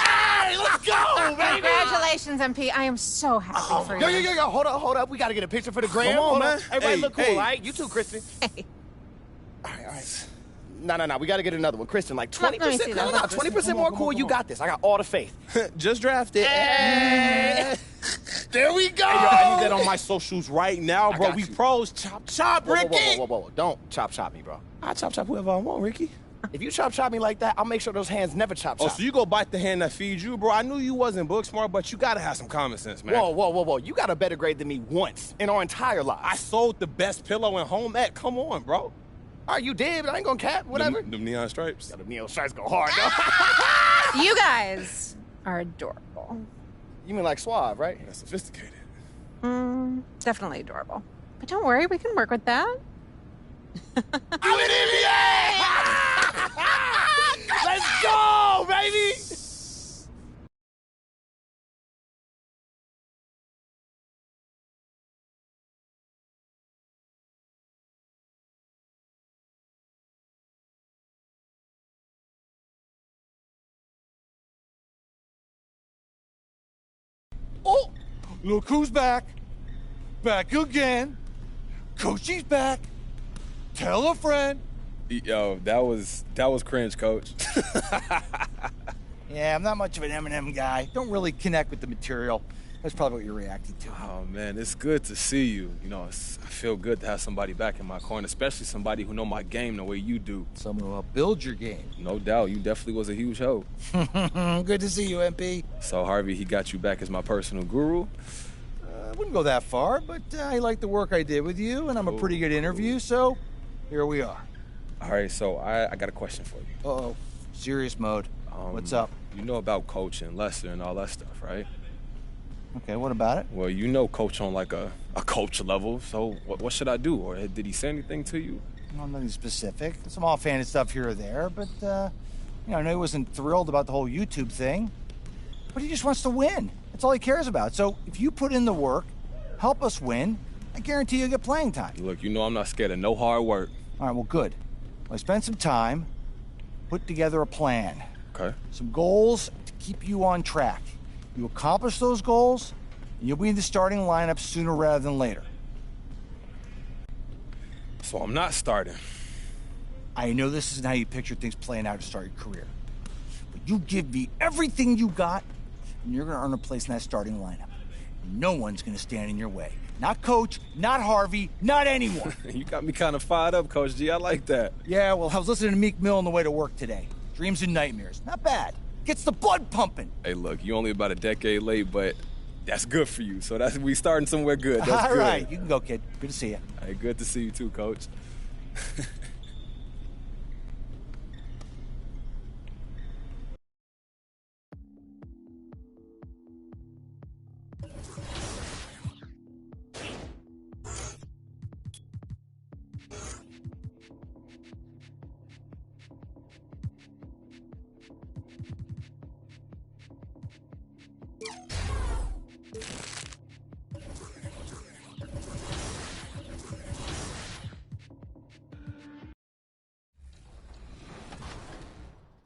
Speaker 10: Hey, let's go, baby!
Speaker 11: Congratulations, MP. I am so happy for you.
Speaker 10: Yo, hold up. We got to get a picture for the gram.
Speaker 1: Come on,
Speaker 10: Hold
Speaker 1: man.
Speaker 10: up. Everybody look cool,
Speaker 1: Hey.
Speaker 10: all right? You too, Kristen.
Speaker 11: Hey.
Speaker 10: All right. No. We got to get another one. Kristen, like 20%.
Speaker 11: Let me see that.
Speaker 10: No, 20% more cool. You got this. I got all the faith.
Speaker 15: Just drafted.
Speaker 10: Hey. There we go.
Speaker 15: Hey, yo, I need that on my socials right now, bro.
Speaker 10: got
Speaker 15: We
Speaker 10: you.
Speaker 15: pros. Chop, Ricky.
Speaker 10: Whoa. Don't chop me, bro.
Speaker 15: I chop whoever I want, Ricky.
Speaker 10: If you chop me like that, I'll make sure those hands never chop.
Speaker 15: Oh, so you go bite the hand that feeds you, bro. I knew you wasn't book smart, but you gotta have some common sense, man.
Speaker 10: Whoa. You got a better grade than me once in our entire lives.
Speaker 15: I sold the best pillow in home ec. Come on, bro.
Speaker 10: All right, you did, but I ain't gonna cap. Whatever.
Speaker 1: Them neon stripes.
Speaker 10: The neon stripes go hard, though.
Speaker 11: You guys are adorable.
Speaker 10: You mean like suave, right?
Speaker 1: That's sophisticated.
Speaker 11: Definitely adorable. But don't worry, we can work with that.
Speaker 10: I'm in NBA! Let's go, baby!
Speaker 2: Oh, look who's back. Back again. Coachy's back. Tell a friend.
Speaker 1: Yo, that was cringe, coach.
Speaker 2: Yeah, I'm not much of an Eminem guy. Don't really connect with the material. That's probably what you're reacting to.
Speaker 1: Oh, man, it's good to see you. You know, I feel good to have somebody back in my corner, especially somebody who know my game the way you do.
Speaker 2: Someone who will build your game.
Speaker 1: No doubt. You definitely was a huge help.
Speaker 2: Good to see you, MP.
Speaker 1: So, Harvey, he got you back as my personal guru?
Speaker 2: I wouldn't go that far, but I like the work I did with you, and I'm a pretty good interview, so here we are.
Speaker 1: All right, so I got a question for you.
Speaker 2: Uh-oh. Serious mode. What's up?
Speaker 1: You know about Coach and Lester and all that stuff, right?
Speaker 2: Okay, what about it?
Speaker 1: Well, you know Coach on like a coach level, so what should I do? Or did he say anything to you?
Speaker 2: No, nothing specific. Some offhanded stuff here or there, but, I know he wasn't thrilled about the whole YouTube thing, but he just wants to win. That's all he cares about. So if you put in the work, help us win, I guarantee you'll get playing time.
Speaker 1: Look, you know I'm not scared of no hard work.
Speaker 2: All right, well, good. Well, I spent some time, put together a plan.
Speaker 1: Okay.
Speaker 2: Some goals to keep you on track. You accomplish those goals, and you'll be in the starting lineup sooner rather than later.
Speaker 1: So I'm not starting.
Speaker 2: I know this isn't how you picture things playing out to start your career. But you give me everything you got, and you're going to earn a place in that starting lineup. No one's going to stand in your way. Not Coach, not Harvey, not anyone.
Speaker 1: You got me kind of fired up, Coach G. I like that.
Speaker 2: Yeah, well, I was listening to Meek Mill on the way to work today. Dreams and nightmares. Not bad. Gets the blood pumping.
Speaker 1: Hey, look, you only about a decade late, but that's good for you. So we starting somewhere good. That's
Speaker 2: All
Speaker 1: good.
Speaker 2: right, you can go, kid. Good to see you.
Speaker 1: Hey, good to see you too, Coach.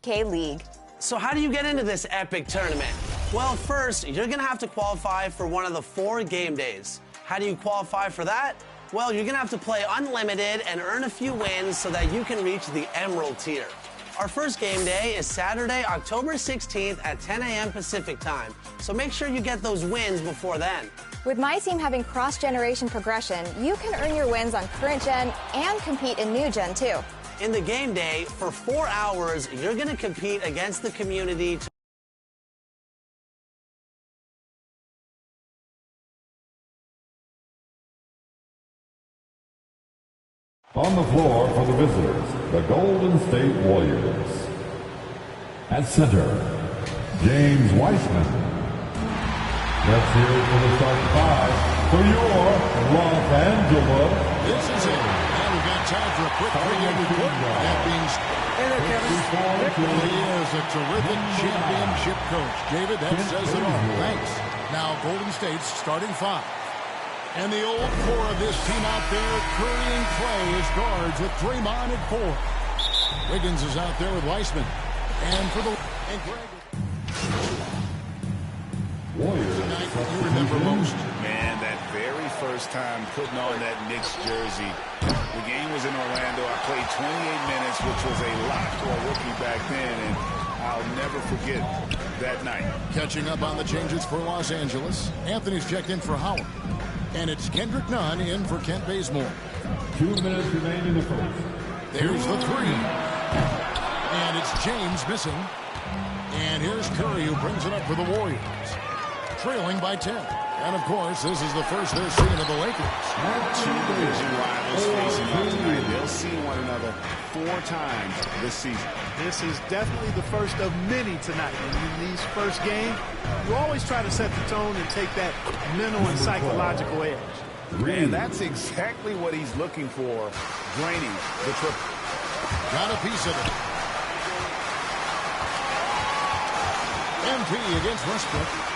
Speaker 16: K-League.
Speaker 17: So how do you get into this epic tournament? Well, first, you're gonna have to qualify for one of the 4 game days. How do you qualify for that? Well, you're gonna have to play unlimited and earn a few wins so that you can reach the Emerald tier. Our first game day is Saturday, October 16th at 10 a.m. Pacific time, so make sure you get those wins before then.
Speaker 16: With my team having cross-generation progression, you can earn your wins on current gen and compete in new gen too.
Speaker 17: In the game day, for 4 hours, you're going to compete against the community to
Speaker 8: On the floor for the visitors, the Golden State Warriors. At center, James Weissman. Let's hear it for the starting five for your Los Angeles.
Speaker 18: This is it. And we've got time for a quick pregame report. That being he is a terrific championship coach. David, that says it all. Thanks. Now, Golden State's starting five. And the old core of this team out there, Curry and Clay as guards with Draymond at 4. Wiggins is out there with Weissman. And for the... And Greg...
Speaker 8: Warriors.
Speaker 18: Tonight, you remember most?
Speaker 7: Man, that very first time putting on that Knicks jersey. The game was in Orlando. I played 28 minutes, which was a lot for a rookie back then, and I'll never forget that night.
Speaker 18: Catching up on the changes for Los Angeles. Anthony's checked in for Howard. And it's Kendrick Nunn in for Kent Bazemore.
Speaker 8: 2 minutes remain in the first.
Speaker 18: There's the three. And it's James missing. And here's Curry who brings it up for the Warriors. Trailing by 10. And, of course, this is the first they're seeing of the Lakers.
Speaker 7: Two division rivals facing off tonight. They'll see one another 4 times this season.
Speaker 6: This is definitely the first of many tonight. And in these first games, you always try to set the tone and take that mental and psychological edge.
Speaker 7: And that's exactly what he's looking for, draining the triple.
Speaker 18: Got a piece of it. MP against Westbrook.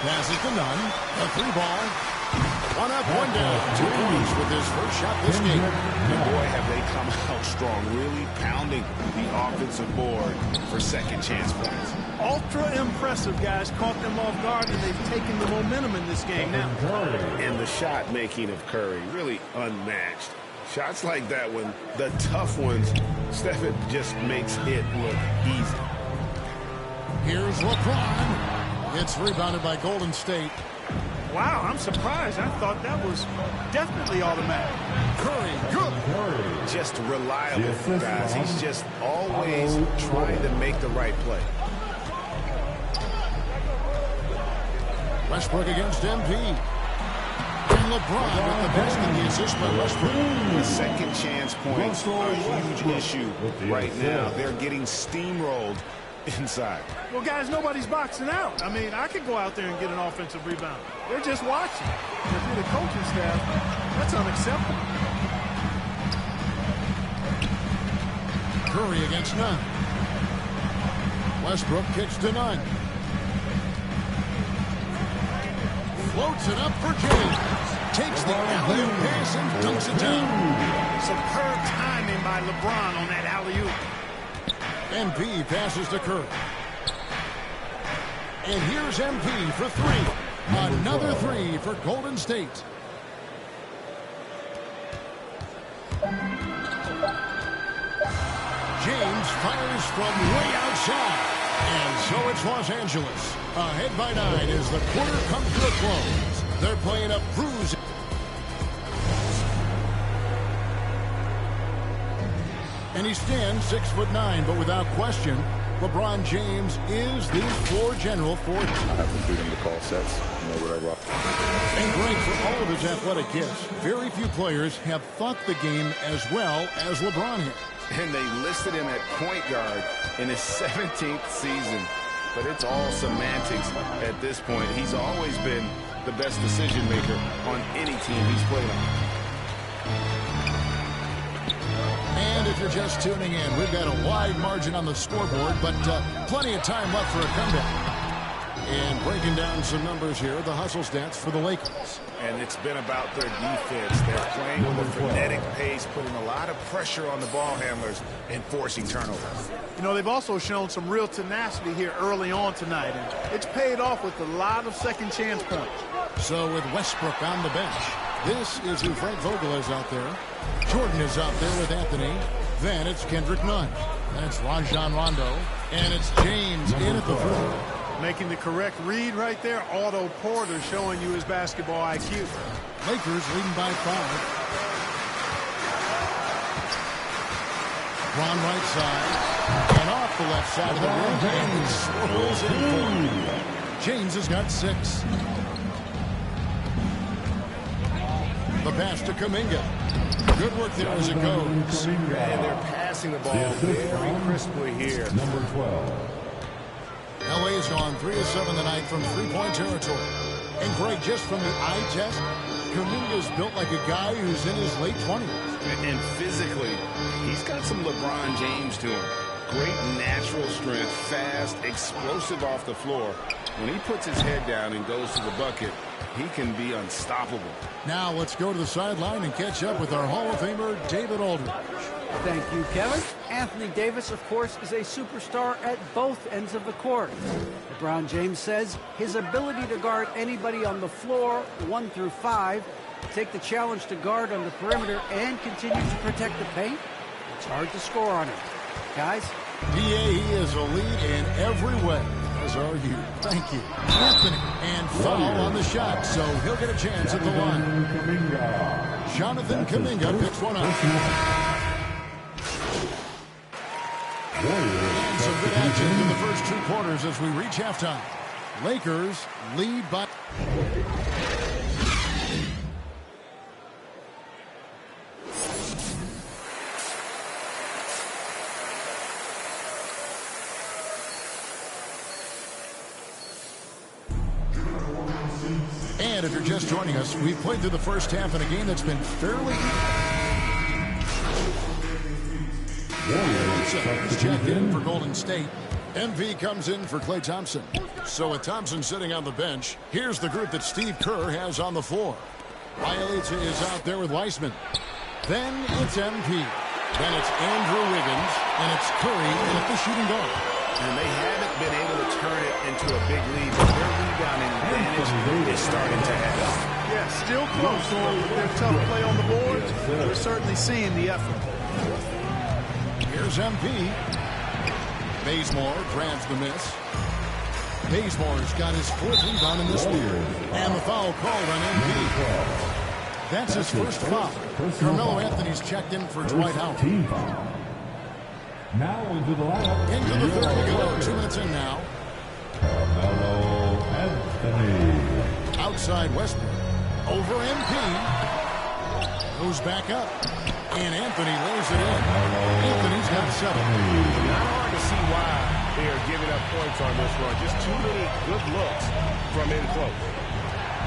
Speaker 18: Passes to Nunn. A 3-ball. 1 up, 1 down. 2 points with his first shot this game.
Speaker 7: And boy, have they come out strong, really pounding the offensive board for second chance points.
Speaker 6: Ultra impressive, guys. Caught them off guard, and they've taken the momentum in this game now.
Speaker 7: And the shot making of Curry, really unmatched. Shots like that one, the tough ones, Stephen just makes it look easy.
Speaker 18: Here's LeBron. It's rebounded by Golden State.
Speaker 6: Wow, I'm surprised. I thought that was definitely automatic.
Speaker 18: Curry, good.
Speaker 7: Just reliable, guys. He's just always trying to make the right play.
Speaker 18: Westbrook against MP. And LeBron with the best in the assist by Westbrook.
Speaker 7: The second chance points are a huge issue right now. They're getting steamrolled inside.
Speaker 6: Well, guys, nobody's boxing out. I mean, I could go out there and get an offensive rebound. They're just watching. And if you're the coaching staff, that's unacceptable.
Speaker 18: Curry against Nunn. Westbrook kicks to Nunn. Floats it up for James. Takes the alley-oop pass and dunks it down.
Speaker 6: Superb timing by LeBron on that alley-oop.
Speaker 18: MP passes to Curry. And here's MP for 3. Another 3 for Golden State. James fires from way outside. And so it's Los Angeles. Ahead by 9 as the quarter comes to a close. They're playing up Cruz. And he stands 6'9", but without question, LeBron James is the floor general for it.
Speaker 19: I have the freedom to call sets, know what I rock.
Speaker 18: And great for all of his athletic gifts. Very few players have thought the game as well as LeBron has.
Speaker 7: And they listed him at point guard in his 17th season. But it's all semantics at this point. He's always been the best decision maker on any team he's played on.
Speaker 18: And if you're just tuning in, we've got a wide margin on the scoreboard, but plenty of time left for a comeback. And breaking down some numbers here, the hustle stats for the Lakers.
Speaker 7: And it's been about their defense. They're playing with a frenetic pace, putting a lot of pressure on the ball handlers and forcing turnovers.
Speaker 6: You know, they've also shown some real tenacity here early on tonight, and it's paid off with a lot of second chance points.
Speaker 18: So with Westbrook on the bench, this is who Frank Vogel is out there. Jordan is out there with Anthony. Then it's Kendrick Nunn. That's Rajon Rondo. And it's James in at the floor.
Speaker 6: Making the correct read right there. Otto Porter showing you his basketball IQ.
Speaker 18: Lakers leading by 5. LeBron right side. And off the left side of the rim. And he swirls in for James has got 6. The pass to Kuminga. Good work there as it goes.
Speaker 7: And they're passing the ball very crisply here.
Speaker 8: Number 12.
Speaker 18: LA's gone 3 of 7 tonight from three-point territory. And Greg, just from the eye test, Kuminga's built like a guy who's in his late 20s.
Speaker 7: And physically, he's got some LeBron James to him. Great natural strength, fast, explosive off the floor. When he puts his head down and goes to the bucket, he can be unstoppable.
Speaker 18: Now let's go to the sideline and catch up with our Hall of Famer, David Aldridge.
Speaker 20: Thank you, Kevin. Anthony Davis, of course, is a superstar at both ends of the court. LeBron James says his ability to guard anybody on the floor, 1 through 5, take the challenge to guard on the perimeter and continue to protect the paint, it's hard to score on him. Guys?
Speaker 18: PA is a lead in every way, as are you. Thank you. Anthony, and foul on the shot, so he'll get a chance at the line. Jonathan Kuminga picks one up. And some good action in the first 2 quarters as we reach halftime. Lakers lead by... And if you're just joining us, we've played through the first half in a game that's been fairly... He's checked in for Golden State. MP comes in for Klay Thompson. So with Thompson sitting on the bench, here's the group that Steve Kerr has on the floor. Bielitsa is out there with Weissman. Then it's MP. Then it's Andrew Wiggins. And it's Curry at the shooting guard.
Speaker 7: And they haven't been able to turn it into a big lead, but their rebounding advantage is starting to head up.
Speaker 6: Yeah, still close. With their tough play on the boards, we're certainly seeing the effort.
Speaker 18: Here's MP. Bazemore grabs the miss. Bazemore's got his 4th rebound in this one. And the foul called on MP. That's his first foul. Carmelo Anthony's checked in for Dwight Howard.
Speaker 8: Now into the lineup.
Speaker 18: Into the third to go. 2 minutes in now.
Speaker 8: Carmelo Anthony.
Speaker 18: Outside Westbrook. Over MP. Goes back up. And Anthony lays it in. Anthony's got 7.
Speaker 15: Not hard to see why they are giving up points on this run. Just too many good looks from in close.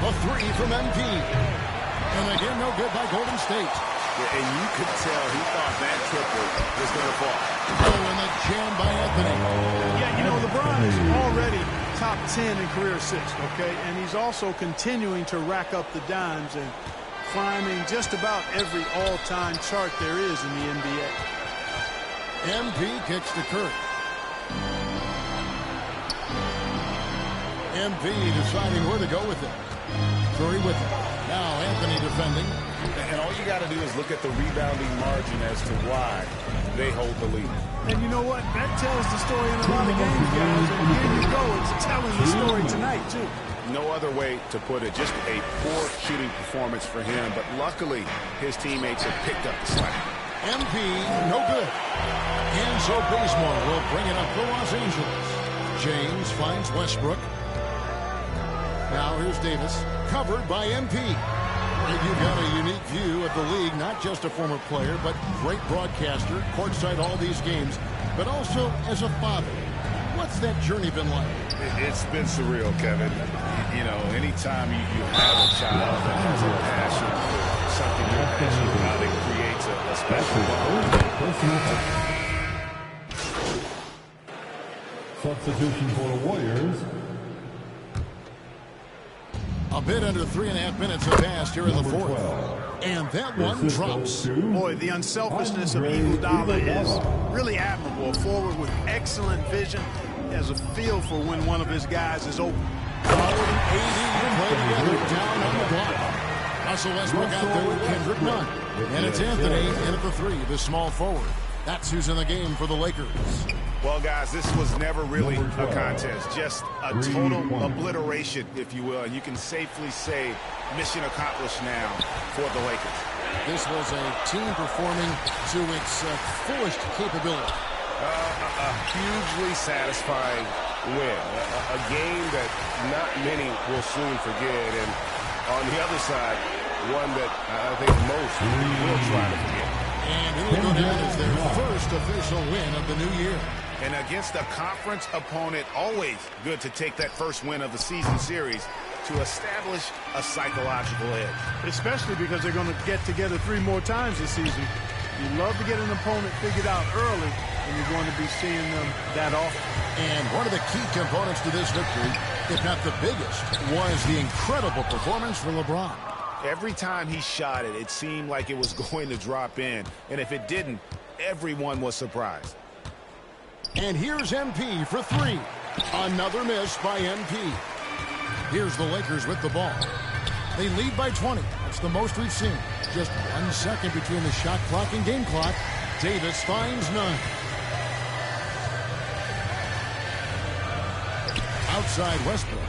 Speaker 18: The 3 from MP. And again, no good by Golden State.
Speaker 7: Yeah, and you could tell he thought that triple was going to fall.
Speaker 18: Oh, and the jam by Anthony.
Speaker 6: Yeah, you know, LeBron is already top 10 in career assists, okay? And he's also continuing to rack up the dimes and climbing just about every all-time chart there is in the NBA.
Speaker 18: MP kicks to Curry. MP deciding where to go with it. Curry with it. Now Anthony defending.
Speaker 7: And all you got to do is look at the rebounding margin as to why they hold the lead.
Speaker 6: And you know what? That tells the story in a lot of games, guys. And here you go. It's telling the story tonight, too.
Speaker 7: No other way to put it. Just a poor shooting performance for him. But luckily, his teammates have picked up the slack.
Speaker 18: MP, no good. And so Bazemore will bring it up for Los Angeles. James finds Westbrook. Now here's Davis, covered by MP. You've got a unique view of the league, not just a former player, but great broadcaster, courtside all these games, but also as a father. What's that journey been like?
Speaker 7: It's been surreal, Kevin. You know, anytime you have a child that has a passion for something you're passionate about, it creates a special bond.
Speaker 8: Substitution for the Warriors.
Speaker 18: A bit under 3.5 minutes have passed here in the 4th. And that one drops.
Speaker 6: Boy, the unselfishness of Iguodala is really admirable. A forward with excellent vision. He has a feel for when one of his guys is open.
Speaker 18: Howard and AD play together down on the block. Russell Westbrook out there with Kendrick Nunn. And it's Anthony in at the 3, the small forward. That's who's in the game for the Lakers.
Speaker 7: Well, guys, this was never really a contest. Just a total obliteration, if you will. And you can safely say mission accomplished now for the Lakers.
Speaker 18: This was a team performing to its fullest capability.
Speaker 15: A hugely satisfying win. A game that not many will soon forget. And on the other side, one that I think most will try to forget.
Speaker 18: And it will go down as their first official win of the new year.
Speaker 7: And against a conference opponent, always good to take that first win of the season series to establish a psychological edge.
Speaker 6: Especially because they're going to get together 3 more times this season. You love to get an opponent figured out early, and you're going to be seeing them that often.
Speaker 18: And one of the key components to this victory, if not the biggest, was the incredible performance for LeBron.
Speaker 7: Every time he shot it, it seemed like it was going to drop in. And if it didn't, everyone was surprised.
Speaker 18: And here's MP for 3. Another miss by MP. Here's the Lakers with the ball. They lead by 20. That's the most we've seen. Just 1 second between the shot clock and game clock. Davis finds none. Outside Westbrook.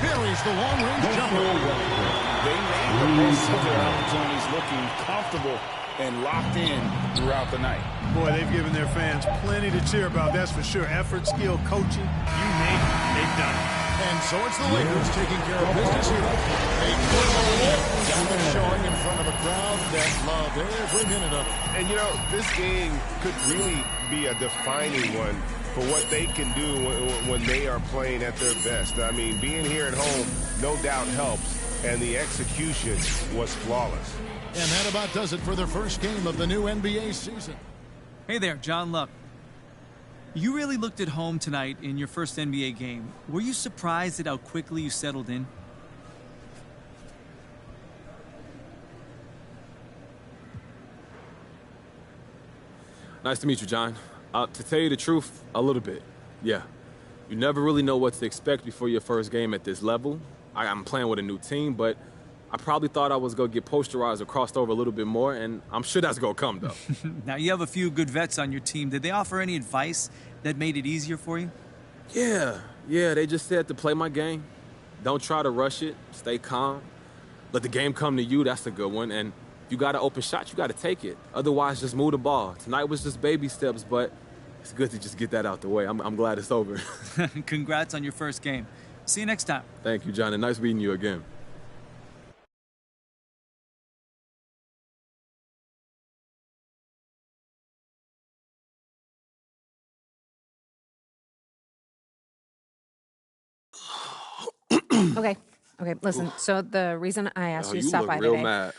Speaker 18: Buries the long-range jumper.
Speaker 7: They made the most of their opportunities looking comfortable and locked in throughout the night.
Speaker 6: Boy, they've given their fans plenty to cheer about, that's for sure. Effort, skill, coaching, you name it, they've done it.
Speaker 18: And so it's the Lakers taking care of business here. A good showing in front of a crowd that loved every minute of it.
Speaker 15: And, you know, this game could really be a defining one for what they can do when they are playing at their best. I mean, being here at home no doubt helps, and the execution was flawless.
Speaker 18: And that about does it for the first game of the new NBA season.
Speaker 21: Hey there, John Luck. You really looked at home tonight in your first NBA game. Were you surprised at how quickly you settled in?
Speaker 1: Nice to meet you, John. To tell you the truth, a little bit. Yeah. You never really know what to expect before your first game at this level. I'm playing with a new team, but I probably thought I was going to get posterized or crossed over a little bit more, and I'm sure that's going to come, though.
Speaker 21: Now, you have a few good vets on your team. Did they offer any advice that made it easier for you?
Speaker 1: Yeah, they just said to play my game. Don't try to rush it. Stay calm. Let the game come to you. That's a good one. And if you got an open shot, you got to take it. Otherwise, just move the ball. Tonight was just baby steps, but it's good to just get that out the way. I'm glad it's over.
Speaker 21: Congrats on your first game. See you next time.
Speaker 1: Thank you, John, and nice meeting you again.
Speaker 11: Okay, listen. Ooh. So the reason I asked you to stop by today, mad.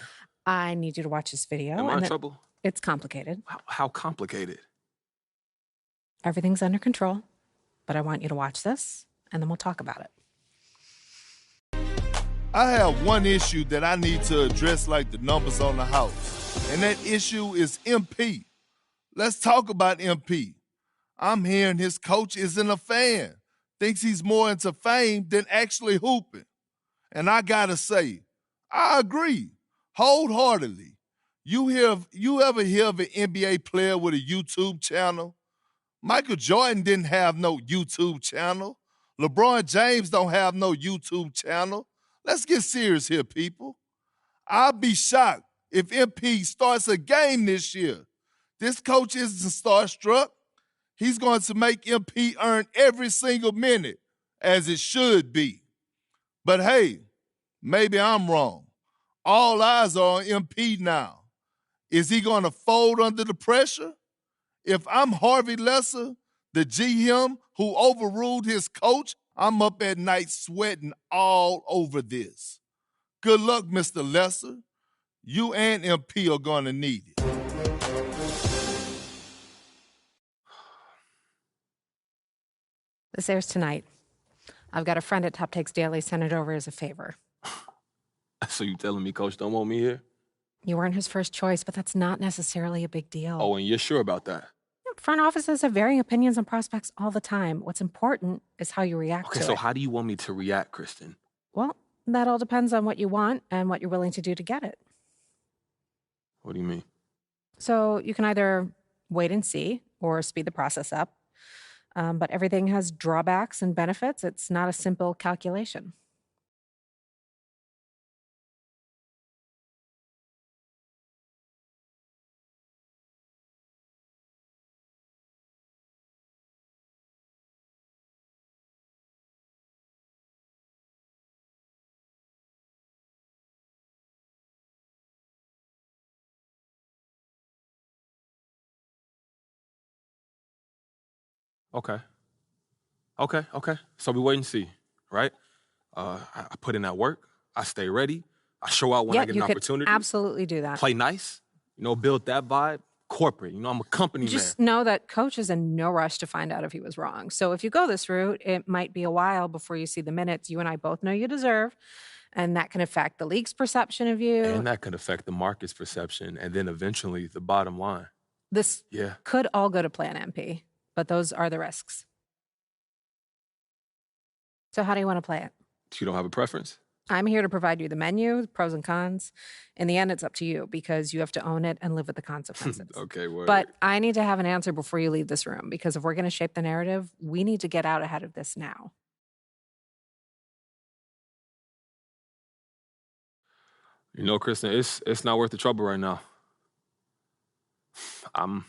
Speaker 11: I need you to watch this video.
Speaker 1: Am I in trouble?
Speaker 11: It's complicated.
Speaker 1: How complicated?
Speaker 11: Everything's under control, but I want you to watch this, and then we'll talk about it.
Speaker 22: I have one issue that I need to address like the numbers on the house, and that issue is MP. Let's talk about MP. I'm hearing his coach isn't a fan, thinks he's more into fame than actually hooping. And I gotta say, I agree wholeheartedly. You ever hear of an NBA player with a YouTube channel? Michael Jordan didn't have no YouTube channel. LeBron James don't have no YouTube channel. Let's get serious here, people. I'll be shocked if MP starts a game this year. This coach isn't starstruck. He's going to make MP earn every single minute, as it should be. But hey, maybe I'm wrong. All eyes are on MP now. Is he going to fold under the pressure? If I'm Harvey Lesser, the GM who overruled his coach, I'm up at night sweating all over this. Good luck, Mr. Lesser. You and MP are going to need it.
Speaker 11: This airs tonight. I've got a friend at Top Takes Daily send it over as a favor.
Speaker 1: So you telling me Coach don't want me here?
Speaker 11: You weren't his first choice, but that's not necessarily a big deal.
Speaker 1: Oh, and you're sure about that?
Speaker 11: Front offices have varying opinions on prospects all the time. What's important is how you react to it.
Speaker 1: Okay, so how do you want me to react, Kristen?
Speaker 11: Well, that all depends on what you want and what you're willing to do to get it.
Speaker 1: What do you mean?
Speaker 11: So you can either wait and see or speed the process up. But everything has drawbacks and benefits. It's not a simple calculation.
Speaker 1: Okay. So we wait and see, right? I put in that work. I stay ready. I show out when I get an opportunity.
Speaker 11: Absolutely do that.
Speaker 1: Play nice. Build that vibe. Corporate. I'm a company
Speaker 11: Just
Speaker 1: man.
Speaker 11: know that coach is in no rush to find out if he was wrong. So if you go this route, it might be a while before you see the minutes you and I both know you deserve. And that can affect the league's perception of you.
Speaker 1: And that could affect the market's perception and then eventually the bottom line.
Speaker 11: This could all go to plan MP, but those are the risks. So how do you want to play it?
Speaker 1: You don't have a preference?
Speaker 11: I'm here to provide you the menu, the pros and cons. In the end, it's up to you because you have to own it and live with the consequences.
Speaker 1: Okay, word.
Speaker 11: But I need to have an answer before you leave this room because if we're going to shape the narrative, we need to get out ahead of this now.
Speaker 1: Kristen, it's not worth the trouble right now. I'm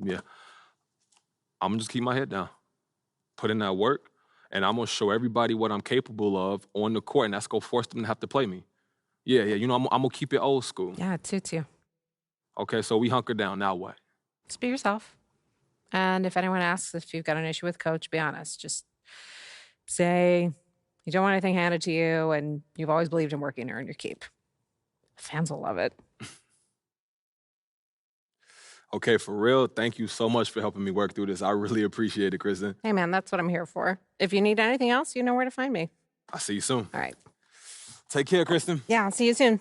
Speaker 1: gonna just keep my head down, put in that work, and I'm gonna show everybody what I'm capable of on the court, and that's gonna force them to have to play me. Yeah. I'm gonna keep it old school.
Speaker 11: Yeah, it suits you.
Speaker 1: Okay, so we hunker down. Now what?
Speaker 11: Just be yourself. And if anyone asks if you've got an issue with coach, be honest. Just say you don't want anything handed to you, and you've always believed in working to earn your keep. Fans will love it.
Speaker 1: Okay, for real, thank you so much for helping me work through this. I really appreciate it, Kristen.
Speaker 11: Hey, man, that's what I'm here for. If you need anything else, you know where to find me.
Speaker 1: I'll see you soon.
Speaker 11: All right.
Speaker 1: Take care, Kristen.
Speaker 11: Yeah, I'll see you soon.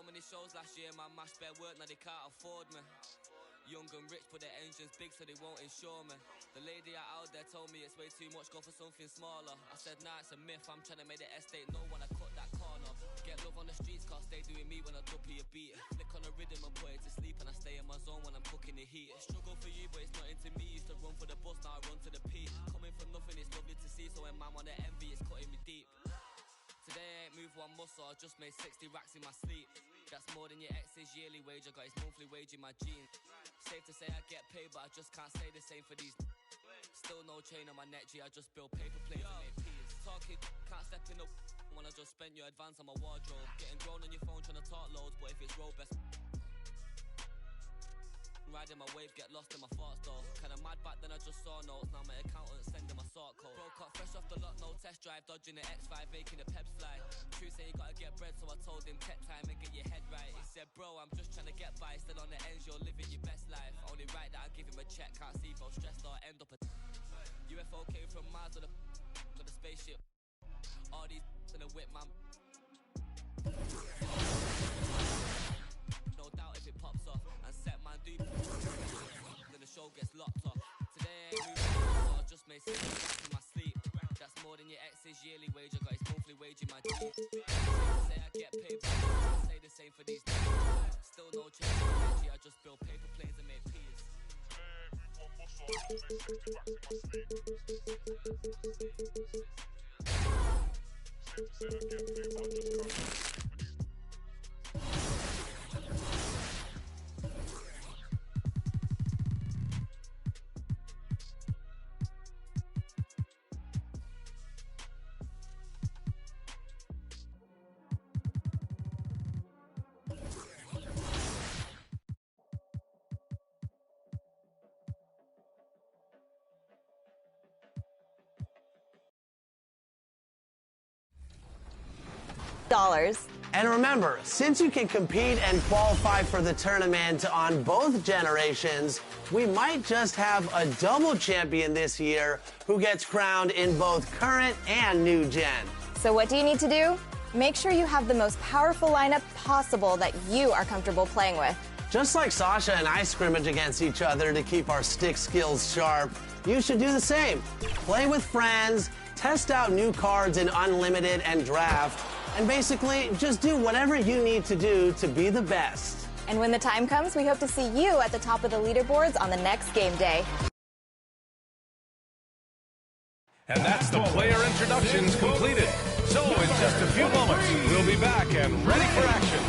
Speaker 3: so many shows last year, my mash bare work, now they can't afford me. Young and rich, but their engine's big, so they won't insure me. The lady out there told me it's way too much, go for something smaller. I said, nah, it's a myth, I'm trying to make the estate know when I cut that corner. Get love on the streets, cause they doing me when I duppy a beat. Flick on the rhythm and put it to sleep, and I stay in my zone when I'm cooking the heat. Struggle for you, but it's not into me. Used to run for the bus, now I run to the P. Coming from nothing, it's lovely to see, so when man on the envy, it's cutting me deep. Today I ain't moved one muscle, I just made 60 racks in my sleep. That's more than your ex's yearly wage, I got his monthly wage in my jeans. Safe to say I get paid, but I just can't say the same for these. Still no chain on my neck, G, I just build paper planes and make peas. Talking, can't step in up when I just spent your advance on my wardrobe. Getting grown on your phone trying to talk loads, but if it's road best. Riding my wave, get lost in my thoughts though. Kinda mad back then I just saw notes, now my accountant sending my sort code. Broke up fresh off the lot, no test drive, dodging the X5, making the peps fly. True say you gotta get bread, so I told him tech time and get your head right. He said, bro, I'm just trying to get by, still on the ends, you're living your best life. Only right that I give him a check, can't see if I'm stressed or end up a UFO came from Mars with a spaceship. All these in a whip, man. No doubt if it pops off and set man do then the show gets locked off. Today I ain't moving, so I just made 60 racks in my sleep. That's more than your ex's yearly wage, I got his monthly wage in my jeans. Say I get paid, but I say the same for these days. Still no change in energy, I just build paper planes and make peas.
Speaker 17: And remember, since you can compete and qualify for the tournament on both generations, we might just have a double champion this year who gets crowned in both current and new gen.
Speaker 16: So what do you need to do? Make sure you have the most powerful lineup possible that you are comfortable playing with.
Speaker 17: Just like Sasha and I scrimmage against each other to keep our stick skills sharp, you should do the same. Play with friends, test out new cards in Unlimited and Draft, and basically just do whatever you need to do to be the best.
Speaker 16: And when the time comes, we hope to see you at the top of the leaderboards on the next game day.
Speaker 5: And that's the player introductions completed. So in just a few moments, we'll be back and ready for action.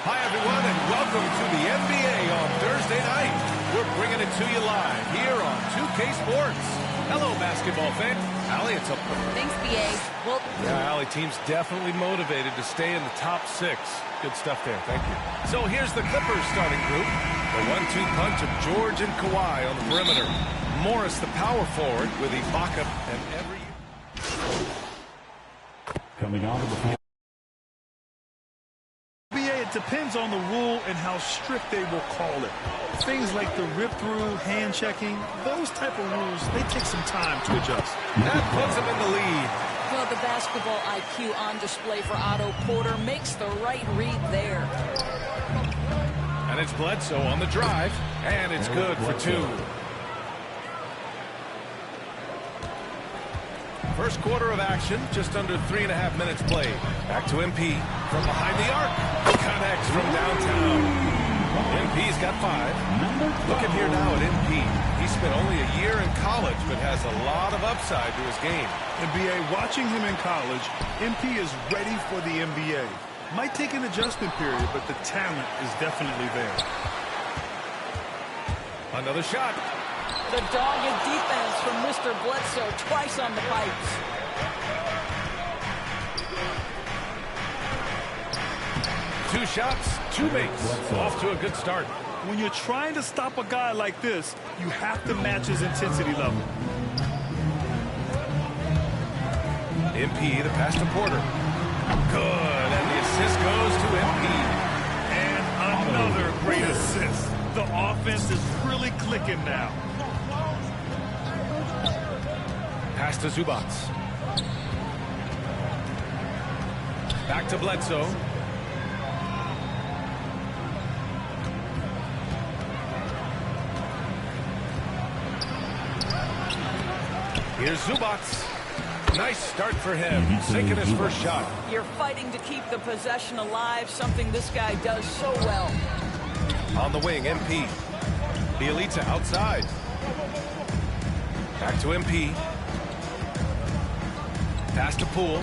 Speaker 5: Hi, everyone, and welcome to the NBA on Thursday night. We're bringing it to you live here on 2K Sports. Hello, basketball fan. Allie, it's a...
Speaker 23: Thanks, BA. Well...
Speaker 5: Yeah, Allie, team's definitely motivated to stay in the top 6. Good stuff there. Thank you. So here's the Clippers starting group. The 1-2 punch of George and Kawhi on the perimeter. Morris, the power forward, with Ibaka and every...
Speaker 8: Coming on to the floor.
Speaker 6: It depends on the rule and how strict they will call it. Things like the rip-through, hand-checking, those type of rules, they take some time to adjust.
Speaker 5: That puts them in the lead.
Speaker 23: Well, the basketball IQ on display for Otto Porter makes the right read there.
Speaker 5: And it's Bledsoe on the drive, and it's good for 2. First quarter of action, just under 3.5 minutes played. Back to MP from behind the arc. Connects from downtown. MP's got 5. Looking here now at MP. He spent only a year in college, but has a lot of upside to his game.
Speaker 6: NBA, watching him in college, MP is ready for the NBA. Might take an adjustment period, but the talent is definitely there.
Speaker 5: Another shot.
Speaker 23: The dogged defense from Mr. Bledsoe twice on the pipes.
Speaker 5: Two shots, 2 makes. Off to a good start.
Speaker 6: When you're trying to stop a guy like this, you have to match his intensity level.
Speaker 5: MP, the pass to Porter. Good, and the assist goes to MP.
Speaker 6: And another great assist. The offense is really clicking now.
Speaker 5: Pass to Zubac. Back to Bledsoe. Here's Zubac. Nice start for him. Sinking his first shot.
Speaker 23: You're fighting to keep the possession alive, something this guy does so well.
Speaker 5: On the wing, MP. Bielitsa outside. Back to MP. Pass to Poole.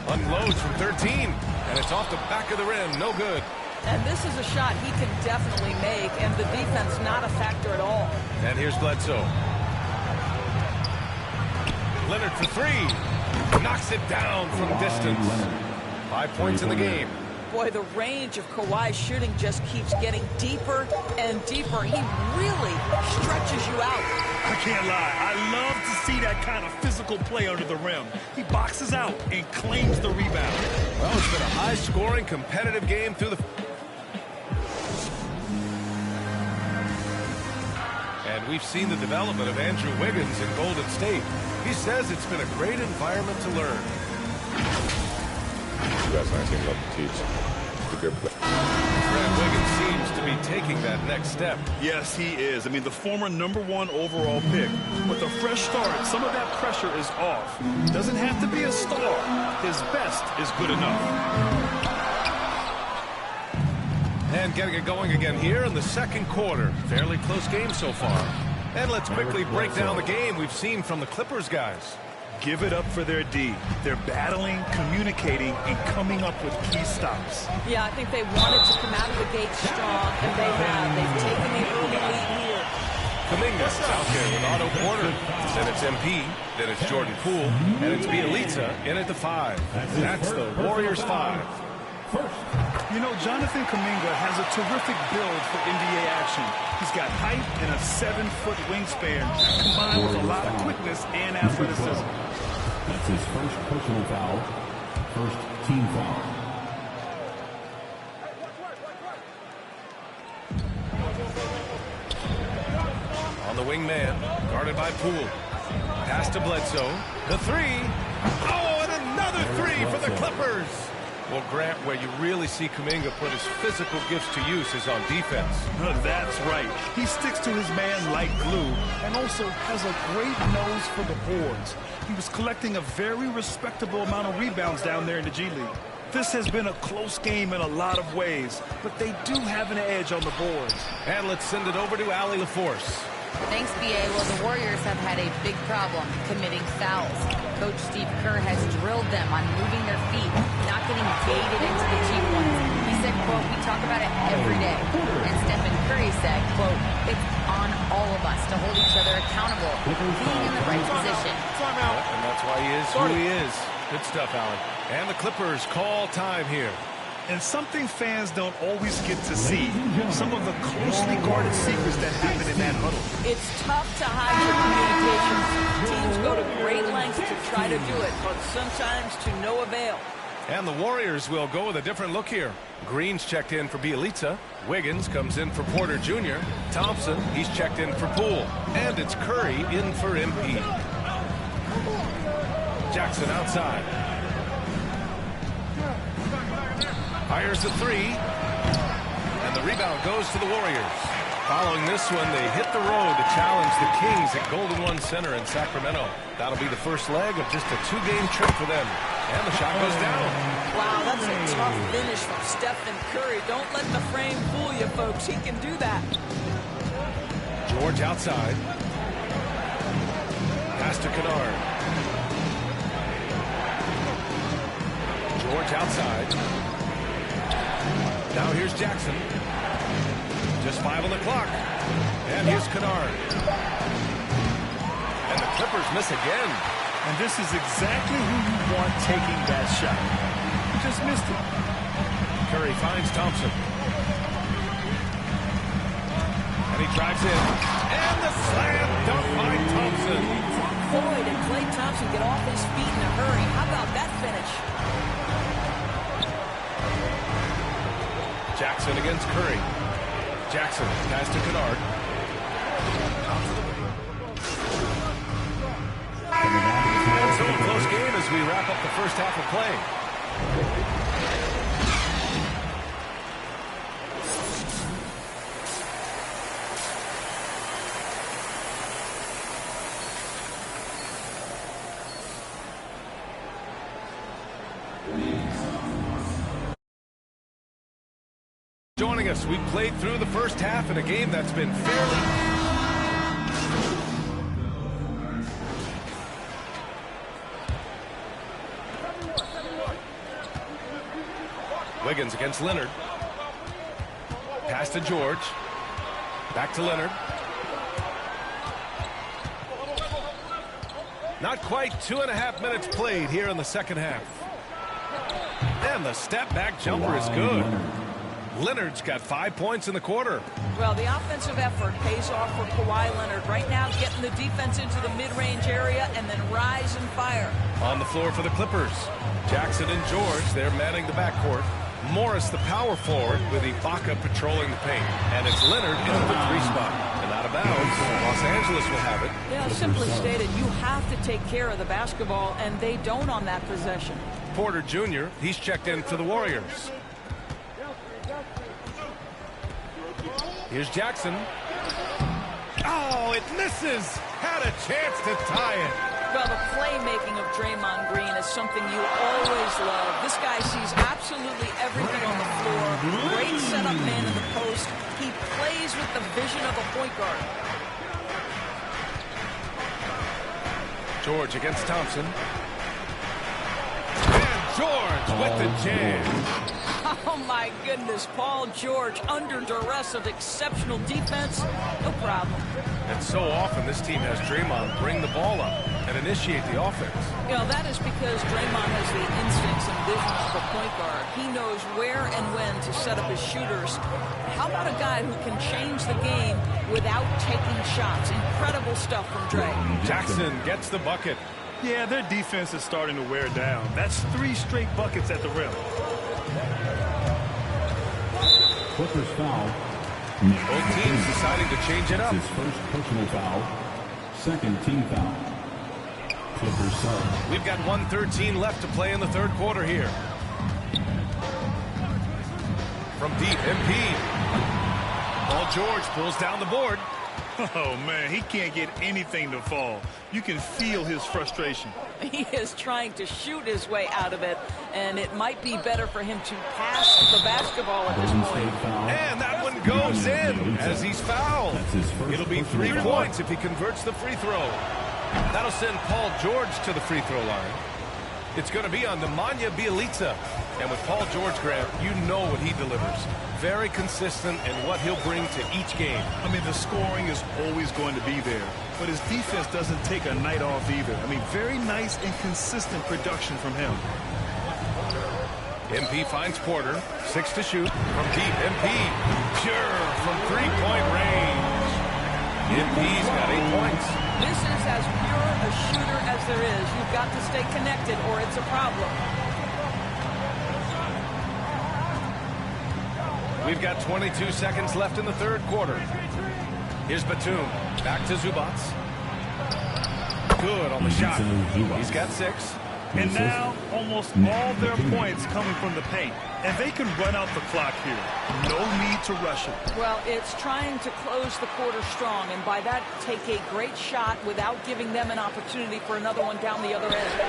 Speaker 5: Unloads from 13. And it's off the back of the rim. No good.
Speaker 23: And this is a shot he can definitely make, and the defense not a factor at all.
Speaker 5: And here's Bledsoe. Leonard for three. Knocks it down from distance. 5 points in the game.
Speaker 23: Boy, the range of Kawhi's shooting just keeps getting deeper and deeper. He really stretches you out.
Speaker 4: I can't lie. I love to see that kind of physical play under the rim. He boxes out and claims the rebound.
Speaker 5: Well, it's been a high-scoring, competitive game through the... And we've seen the development of Andrew Wiggins in Golden State. He says it's been a great environment to learn.
Speaker 19: You guys are team love to teach. It's a good play.
Speaker 5: Brad Wiggins seems to be taking that next step.
Speaker 4: Yes, he is. I mean, the former #1 overall pick. With a fresh start, some of that pressure is off. Doesn't have to be a star. His best is good enough.
Speaker 5: And getting it going again here in the second quarter. Fairly close game so far. And let's quickly break down the game we've seen from the Clippers guys.
Speaker 4: Give it up for their D. They're battling, communicating, and coming up with key stops.
Speaker 23: Yeah, I think they wanted to come out of the gate strong, and they have. They've taken the early lead here.
Speaker 5: Kuminga's out there with Otto Porter. Then it's MP. Then it's Jordan Poole. And it's Bielitsa in at the 5. That's the Warriors 5.
Speaker 4: You know, Jonathan Kuminga has a terrific build for NBA action. He's got height and a 7-foot wingspan, combined with a lot of quickness and athleticism.
Speaker 8: That's his first personal foul, first team foul.
Speaker 5: On the wing man, guarded by Poole. Pass to Bledsoe. The three. Oh, and another three for the Clippers. Well, Grant, where you really see Kuminga put his physical gifts to use is on defense.
Speaker 4: That's right. He sticks to his man like glue and also has a great nose for the boards. He was collecting a very respectable amount of rebounds down there in the G League. This has been a close game in a lot of ways, but they do have an edge on the boards.
Speaker 5: And let's send it over to Allie LaForce.
Speaker 9: Thanks, B.A. Well, the Warriors have had a big problem committing fouls. Coach Steve Kerr has drilled them on moving their feet, not getting gated into the cheap ones. He said, quote, "We talk about it every day." And Stephen Curry said, quote, "It's on all of us to hold each other accountable, being in the right position."
Speaker 5: And that's why he is who he is. Good stuff, Allie. And the Clippers call time here.
Speaker 4: And something fans don't always get to see, some of the closely guarded secrets that happen in that huddle.
Speaker 23: It's tough to hide your communications. Teams go to great lengths to try to do it, but sometimes to no avail.
Speaker 5: And the Warriors will go with a different look here. Green's checked in for Bielitsa. Wiggins comes in for Porter Jr. Thompson, he's checked in for Poole. And it's Curry in for MP. Jackson outside. Fires the three, and the rebound goes to the Warriors. Following this one, they hit the road to challenge the Kings at Golden One Center in Sacramento. That'll be the first leg of just a 2-game trip for them. And the shot goes down.
Speaker 23: Wow, that's a tough finish from Stephen Curry. Don't let the frame fool you, folks. He can do that.
Speaker 5: George outside. Pass to Kennard. George outside. Now here's Jackson. Just 5 on the clock. And here's Kennard. And the Clippers miss again.
Speaker 4: And this is exactly who you want taking that shot. You just missed it.
Speaker 5: Curry finds Thompson. And he drives in. And the slam dunk by Thompson.
Speaker 23: Boy, did Klay Thompson get off his feet in a hurry. How about that finish?
Speaker 5: Jackson against Curry. Jackson pass to Kennard.
Speaker 8: Coming down to the
Speaker 5: close game as we wrap up the first half of play. Joining us, we played through the first half in a game that's been fairly... Wiggins against Leonard. Pass to George. Back to Leonard. Not quite 2.5 minutes played here in the second half. And the step-back jumper is good. Leonard's got 5 points in the quarter.
Speaker 23: Well, the offensive effort pays off for Kawhi Leonard. Right now, getting the defense into the mid-range area and then rise and fire.
Speaker 5: On the floor for the Clippers. Jackson and George, they're manning the backcourt. Morris, the power forward, with Ibaka patrolling the paint. And it's Leonard in the 3 spot. And out of bounds, Los Angeles will have it.
Speaker 23: Yeah, simply stated, you have to take care of the basketball, and they don't on that possession.
Speaker 5: Porter Jr., he's checked in for the Warriors. Here's Jackson. Oh, it misses. Had a chance to tie it.
Speaker 23: Well, the playmaking of Draymond Green is something you always love. This guy sees absolutely everything on the floor. Great setup man in the post. He plays with the vision of a point guard.
Speaker 5: George against Thompson. And George with the jam.
Speaker 23: Oh, my goodness. Paul George under duress of exceptional defense. No problem.
Speaker 5: And so often this team has Draymond bring the ball up and initiate the offense.
Speaker 23: You know, that is because Draymond has the instincts and vision of a point guard. He knows where and when to set up his shooters. How about a guy who can change the game without taking shots? Incredible stuff from Dre.
Speaker 5: Jackson gets the bucket.
Speaker 4: Yeah, their defense is starting to wear down. That's 3 straight buckets at the rim.
Speaker 8: Clippers foul.
Speaker 5: Both teams deciding to change it up.
Speaker 8: His first personal foul. Second team foul. Clippers sub.
Speaker 5: We've got 1:13 left to play in the third quarter here. From deep, MP. Paul George pulls down the board.
Speaker 4: Oh, man, he can't get anything to fall. You can feel his frustration.
Speaker 23: He is trying to shoot his way out of it, and it might be better for him to pass the basketball at this point.
Speaker 5: And that one goes in as he's fouled. It'll be 3 points if he converts the free throw. That'll send Paul George to the free throw line. It's going to be on Nemanja Bjelica. And with Paul George, Grant, you know what he delivers. Very consistent in what he'll bring to each game.
Speaker 4: I mean, the scoring is always going to be there, but his defense doesn't take a night off either. I mean, very nice and consistent production from him.
Speaker 5: MP finds Porter. 6 to shoot. From deep, MP. Pure from 3-point range. MP's got 8 points.
Speaker 23: This is as pure a shooter as there is. You've got to stay connected or it's a problem.
Speaker 5: We've got 22 seconds left in the third quarter. Here's Batum. Back to Zubac. Good on the shot. He's got 6.
Speaker 4: And now, almost all their points coming from the paint. And they can run out the clock here. No need to rush it.
Speaker 23: Well, it's trying to close the quarter strong, and by that, take a great shot without giving them an opportunity for another one down the other end.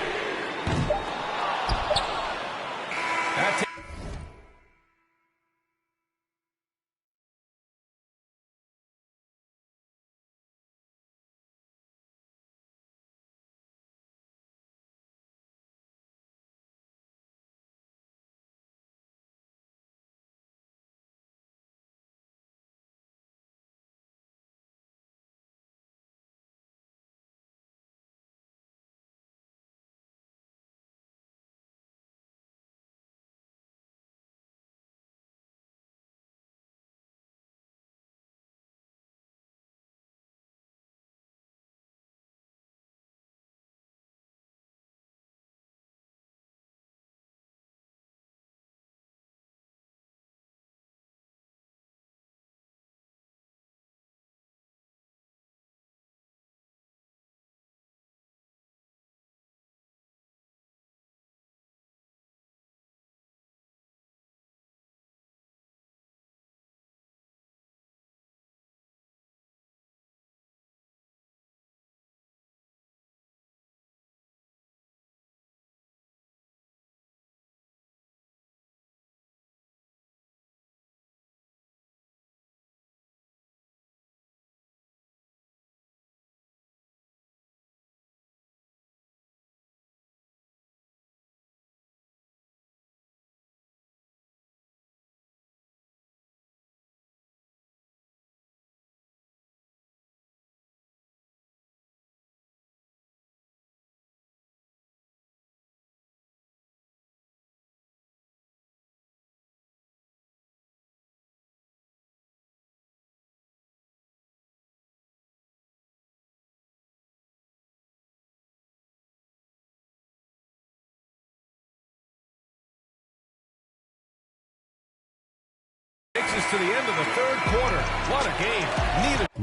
Speaker 5: Takes us to the end of the third quarter. What a game.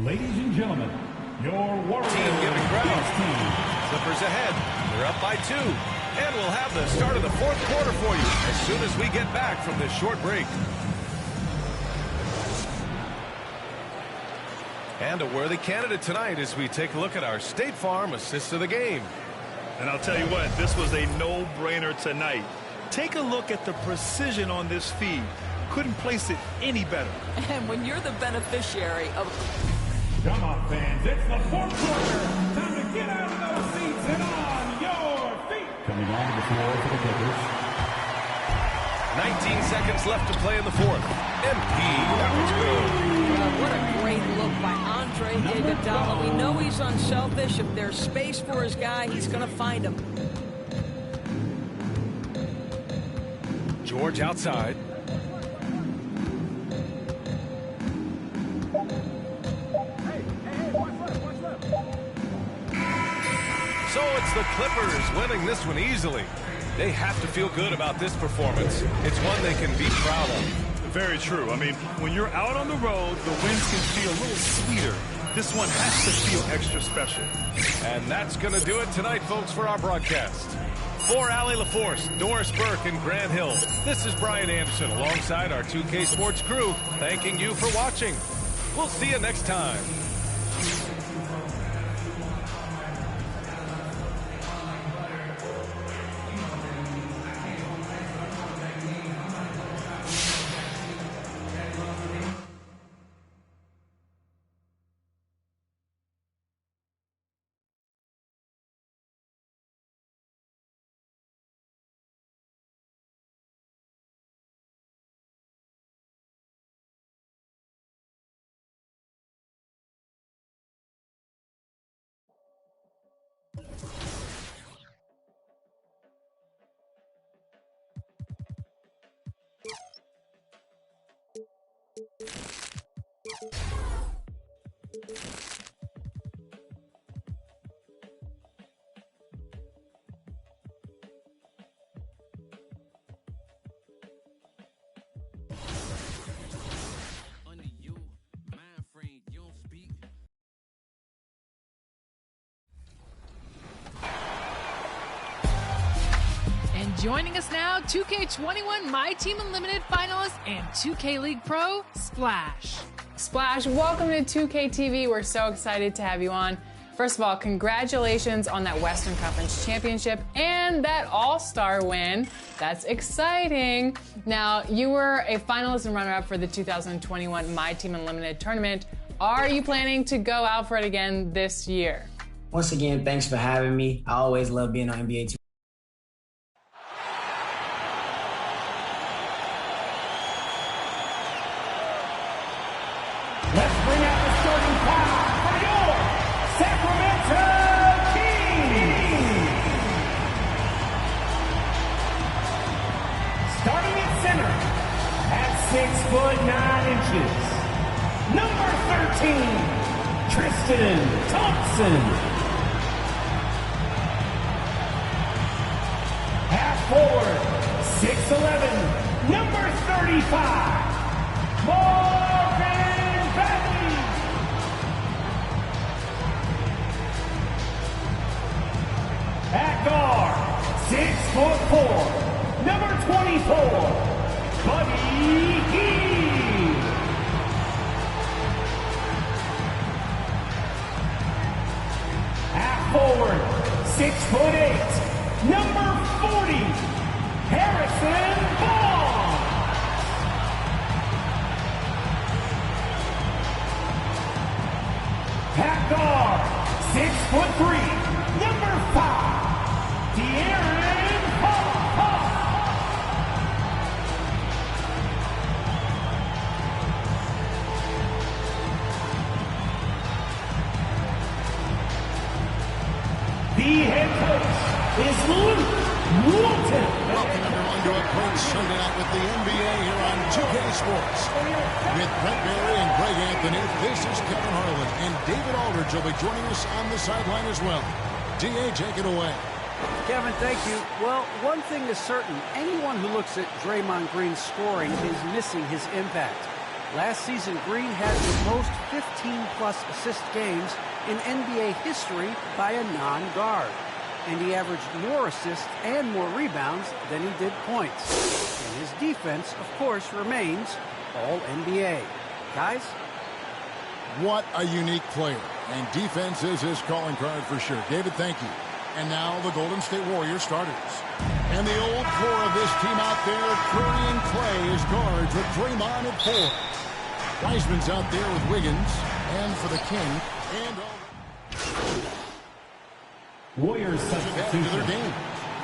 Speaker 8: Ladies and gentlemen, your Warriors
Speaker 5: team giving ground. Clippers ahead. They're up by 2. And we'll have the start of the fourth quarter for you as soon as we get back from this short break. And a worthy candidate tonight as we take a look at our State Farm assist of the game.
Speaker 4: And I'll tell you what, this was a no-brainer tonight. Take a look at the precision on this feed. Couldn't place it any better.
Speaker 23: And when you're the beneficiary of...
Speaker 8: Come on, fans. It's the fourth quarter. Time to get out of those seats and on your feet. Coming onto the floor for the Clippers.
Speaker 5: 19 seconds left to play in the fourth. MP, that was good.
Speaker 23: What a great look by Andre Iguodala. We know he's unselfish. If there's space for his guy, he's going to find him.
Speaker 5: George outside. So it's the Clippers winning this one easily. They have to feel good about this performance. It's one they can be proud of.
Speaker 4: Very true. I mean, when you're out on the road, the wins can feel a little sweeter. This one has to feel extra special.
Speaker 5: And that's going to do it tonight, folks, for our broadcast. For Allie LaForce, Doris Burke, and Grant Hill, this is Brian Anderson alongside our 2K Sports crew, thanking you for watching. We'll see you next time.
Speaker 12: Joining us now, 2K21 My Team Unlimited finalist and 2K League Pro, Splash.
Speaker 13: Splash, welcome to 2K TV. We're so excited to have you on. First of all, congratulations on that Western Conference Championship and that All-Star win. That's exciting. Now, you were a finalist and runner-up for the 2021 My Team Unlimited tournament. Are you planning to go out for it again this year?
Speaker 14: Once again, thanks for having me. I always love being on NBA2K.
Speaker 24: Thompson. Half forward, 6'11", number 35, Marvin Bagley. At guard, 6'4", number 24, Buddy Hield. Forward, 6'8", number 40, Harrison Barnes. At guard, 6'3", number 5, De'Aaron Fox. The head coach is Luke Walton.
Speaker 18: Welcome everyone to a great Sunday night with the NBA here on 2K Sports. With Brent Barry and Greg Anthony, this is Kevin Harlan, and David Aldridge will be joining us on the sideline as well. D.A., take it away.
Speaker 20: Kevin, thank you. Well, one thing is certain. Anyone who looks at Draymond Green's scoring is missing his impact. Last season, Green had the most 15-plus assist games in NBA history by a non-guard. And he averaged more assists and more rebounds than he did points. And his defense, of course, remains All-NBA. Guys?
Speaker 18: What a unique player. And defense is his calling card for sure. David, thank you. And now the Golden State Warriors starters. And the old core of this team out there, Curry and Clay as guards with Draymond at 4. Wiseman's out there with Wiggins. And for the King. And
Speaker 24: Warriors
Speaker 18: substitution to their game.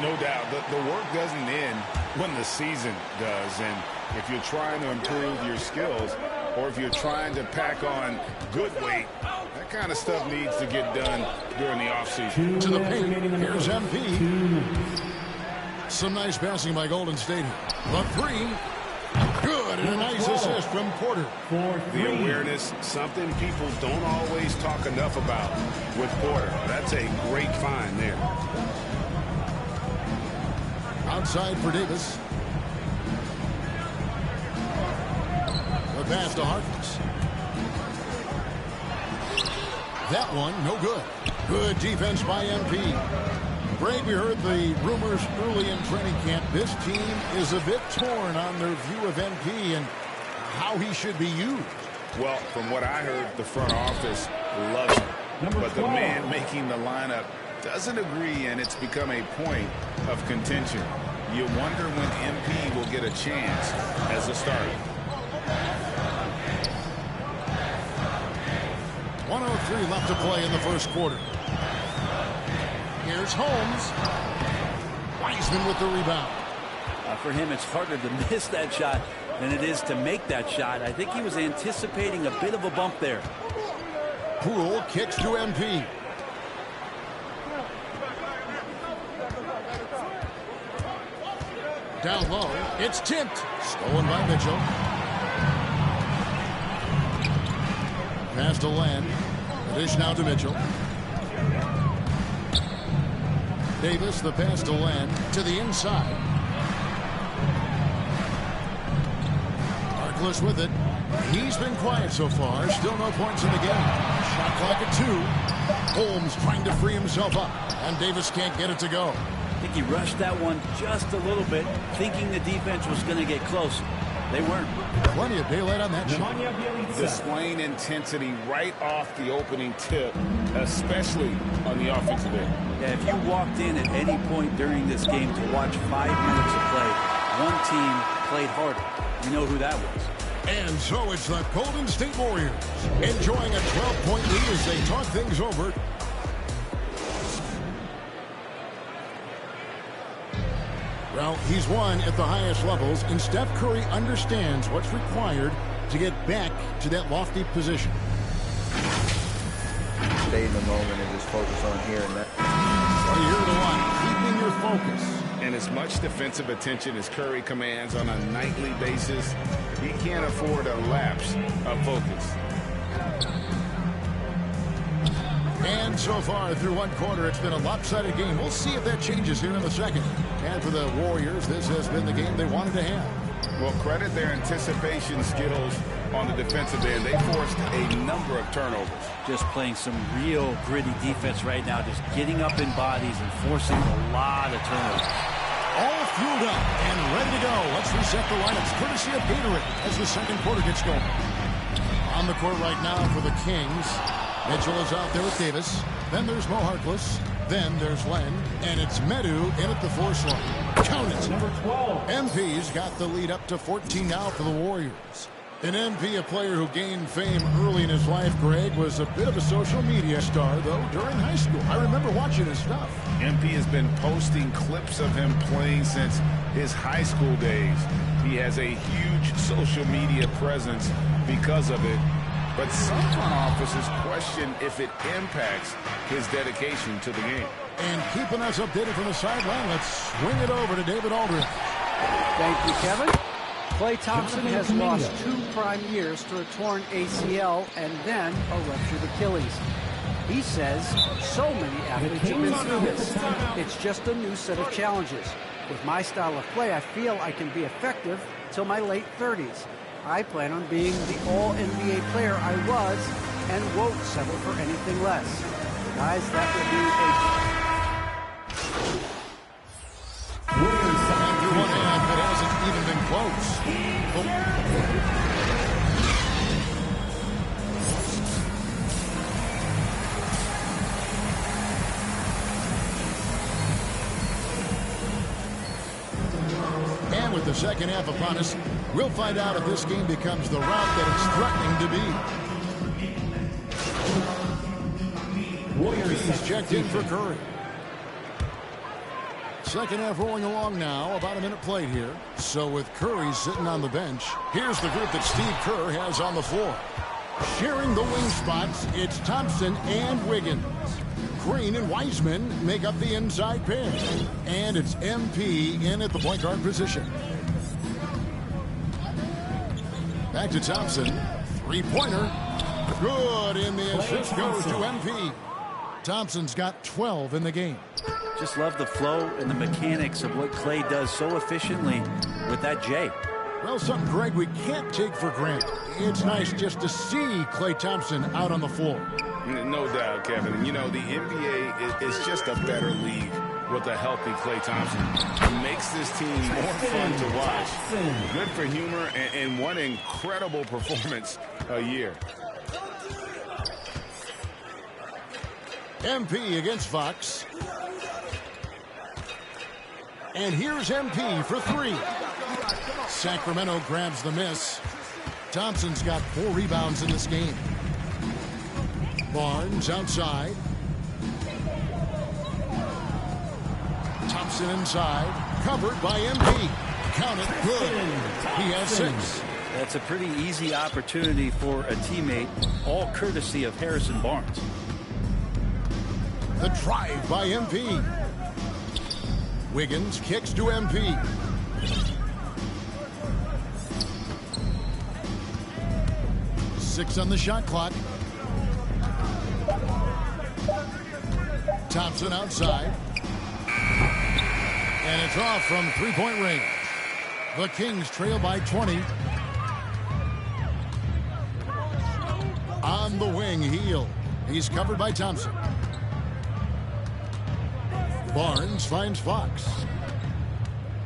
Speaker 2: No doubt. The work doesn't end when the season does. And if you're trying to improve your skills, or if you're trying to pack on good weight, that kind of stuff needs to get done during the offseason.
Speaker 18: To the paint. Here's MP. Some nice passing by Golden State here. The three. Good. And a nice assist from Porter.
Speaker 2: The awareness, something people don't always talk enough about with Porter. That's a great find there.
Speaker 18: Outside for Davis. The pass to Harkless. That one, no good. Good defense by MP. Greg, we heard the rumors early in training camp. This team is a bit torn on their view of MP and how he should be used.
Speaker 2: Well, from what I heard, the front office loves him. But the man making the lineup doesn't agree, and it's become a point of contention. You wonder when MP will get a chance as a starter.
Speaker 18: 1:03 left to play in the first quarter. Here's Holmes. Wiseman with the rebound.
Speaker 7: For him, it's harder to miss that shot than it is to make that shot. I think he was anticipating a bit of a bump there.
Speaker 18: Poole kicks to MP. Down low, it's tipped. Stolen by Mitchell. Pass to Land. The dish now to Mitchell. Davis, the pass to Land. To the inside. Harkless with it. He's been quiet so far. Still no points in the game. Shot clock at 2. Holmes trying to free himself up. And Davis can't get it to go.
Speaker 7: I think he rushed that one just a little bit, thinking the defense was going to get close. They weren't.
Speaker 18: Plenty of daylight on that shot.
Speaker 2: Displaying intensity right off the opening tip, especially on the offensive end.
Speaker 7: Yeah, if you walked in at any point during this game to watch 5 minutes of play, one team played harder. You know who that was.
Speaker 18: And so it's the Golden State Warriors enjoying a 12-point lead as they talk things over. Well, he's won at the highest levels, and Steph Curry understands what's required to get back to that lofty position.
Speaker 10: Stay in the moment and just focus on here and that.
Speaker 18: Well, you're the one keeping your focus.
Speaker 2: And as much defensive attention as Curry commands on a nightly basis, he can't afford a lapse of focus.
Speaker 18: And so far through one quarter, it's been a lopsided game. We'll see if that changes here in the second. And for the Warriors, this has been the game they wanted to have.
Speaker 2: Well, credit their anticipation skills on the defensive end. They forced a number of turnovers.
Speaker 7: Just playing some real gritty defense right now, just getting up in bodies and forcing a lot of turnovers.
Speaker 18: All fueled up and ready to go. Let's reset the lineups courtesy of Gatorade as the second quarter gets going. On the court right now for the Kings. Mitchell is out there with Davis. Then there's Mo Harkless. Then there's Len. And it's Medu in at the 4 slot. Count it.
Speaker 24: Number 12.
Speaker 18: MP's got the lead up to 14 now for the Warriors. An MP, a player who gained fame early in his life, Greg, was a bit of a social media star, though, during high school. I remember watching his stuff.
Speaker 2: MP has been posting clips of him playing since his high school days. He has a huge social media presence because of it. But some front offices question if it impacts his dedication to the game.
Speaker 18: And keeping us updated from the sideline, let's swing it over to David Aldridge.
Speaker 20: Thank you, Kevin. Klay Thompson has lost 2 prime years to a torn ACL and then a ruptured Achilles. He says so many athletes have been through this. It's just a new set of challenges. With my style of play, I feel I can be effective till my late 30s. I plan on being the all-NBA player I was and won't settle for anything less. Guys, that will be a...
Speaker 18: Warriors side through one hand, but hasn't even been close. And with the second half upon us, we'll find out if this game becomes the route that it's threatening to be. Warriors checked in for Curry. Second half rolling along now, about a minute played here. So with Curry sitting on the bench, here's the group that Steve Kerr has on the floor. Sharing the wing spots, it's Thompson and Wiggins. Green and Wiseman make up the inside pair. And it's MP in at the point guard position. Back to Thompson. Three-pointer. Good, and the assist goes to MP. Thompson's got 12 in the game.
Speaker 7: Just love the flow and the mechanics of what Clay does so efficiently with that J.
Speaker 18: Well, something, Greg, we can't take for granted. It's nice just to see Clay Thompson out on the floor.
Speaker 2: No doubt, Kevin. You know, the NBA is just a better league with a healthy Klay Thompson. It makes this team more fun to watch. Good for humor and one incredible performance a year.
Speaker 18: MP against Fox. And here's MP for three. Sacramento grabs the miss. Thompson's got 4 rebounds in this game. Barnes outside. Thompson inside. Covered by MP. Count it, good. He has 6.
Speaker 7: That's a pretty easy opportunity for a teammate, all courtesy of Harrison Barnes.
Speaker 18: The drive by MP. Wiggins kicks to MP. Six on the shot clock. Thompson outside. And it's off from three-point range. The Kings trail by 20. On the wing, Heel. He's covered by Thompson. Barnes finds Fox.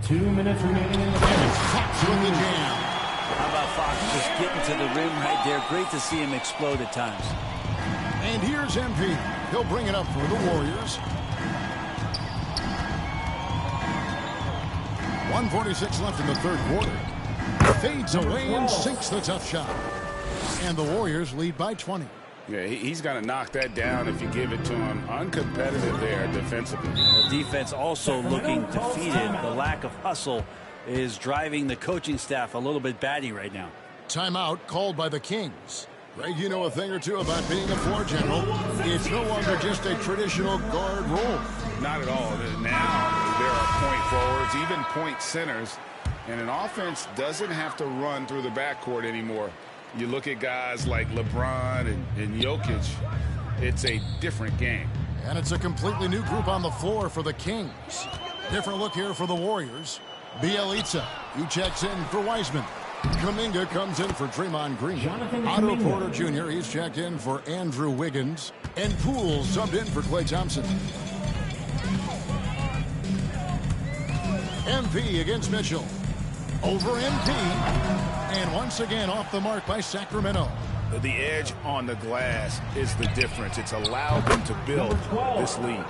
Speaker 8: 2 minutes remaining in the game.
Speaker 18: Fox with the jam.
Speaker 7: How about Fox just getting to the rim right there? Great to see him explode at times.
Speaker 18: And here's MP. He'll bring it up for the Warriors. 1:46 left in the third quarter. Fades away and sinks the tough shot. And the Warriors lead by 20.
Speaker 2: Yeah, he's going to knock that down if you give it to him. Uncompetitive there defensively.
Speaker 7: The defense also looking defeated. The lack of hustle is driving the coaching staff a little bit batty right now.
Speaker 18: Timeout called by the Kings. Greg, you know a thing or two about being a floor general. It's no longer just a traditional guard role.
Speaker 2: Not at all. Now there are point forwards, even point centers, and an offense doesn't have to run through the backcourt anymore. You look at guys like LeBron and Jokic, it's a different game.
Speaker 18: And it's a completely new group on the floor for the Kings. Different look here for the Warriors. Bielitsa, he checks in for Wiseman. Kuminga comes in for Draymond Green. Otto Porter Jr., he's checked in for Andrew Wiggins. And Poole subbed in for Klay Thompson. MP against Mitchell. Over MP. And once again off the mark by Sacramento.
Speaker 2: The edge on the glass is the difference. It's allowed them to build this lead.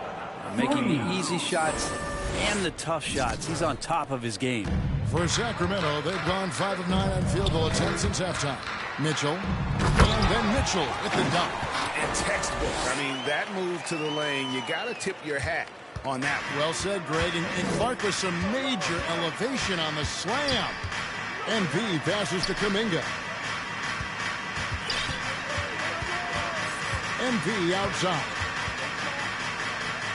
Speaker 7: Making the easy shots and the tough shots. He's on top of his game.
Speaker 18: For Sacramento, they've gone 5 of 9 on field goal attempts since halftime. Mitchell. And then Mitchell with the dunk.
Speaker 2: And textbook. I mean, that move to the lane, you got to tip your hat on that.
Speaker 18: Well said, Greg. And Clark with some major elevation on the slam. NP passes to Kuminga. NP outside.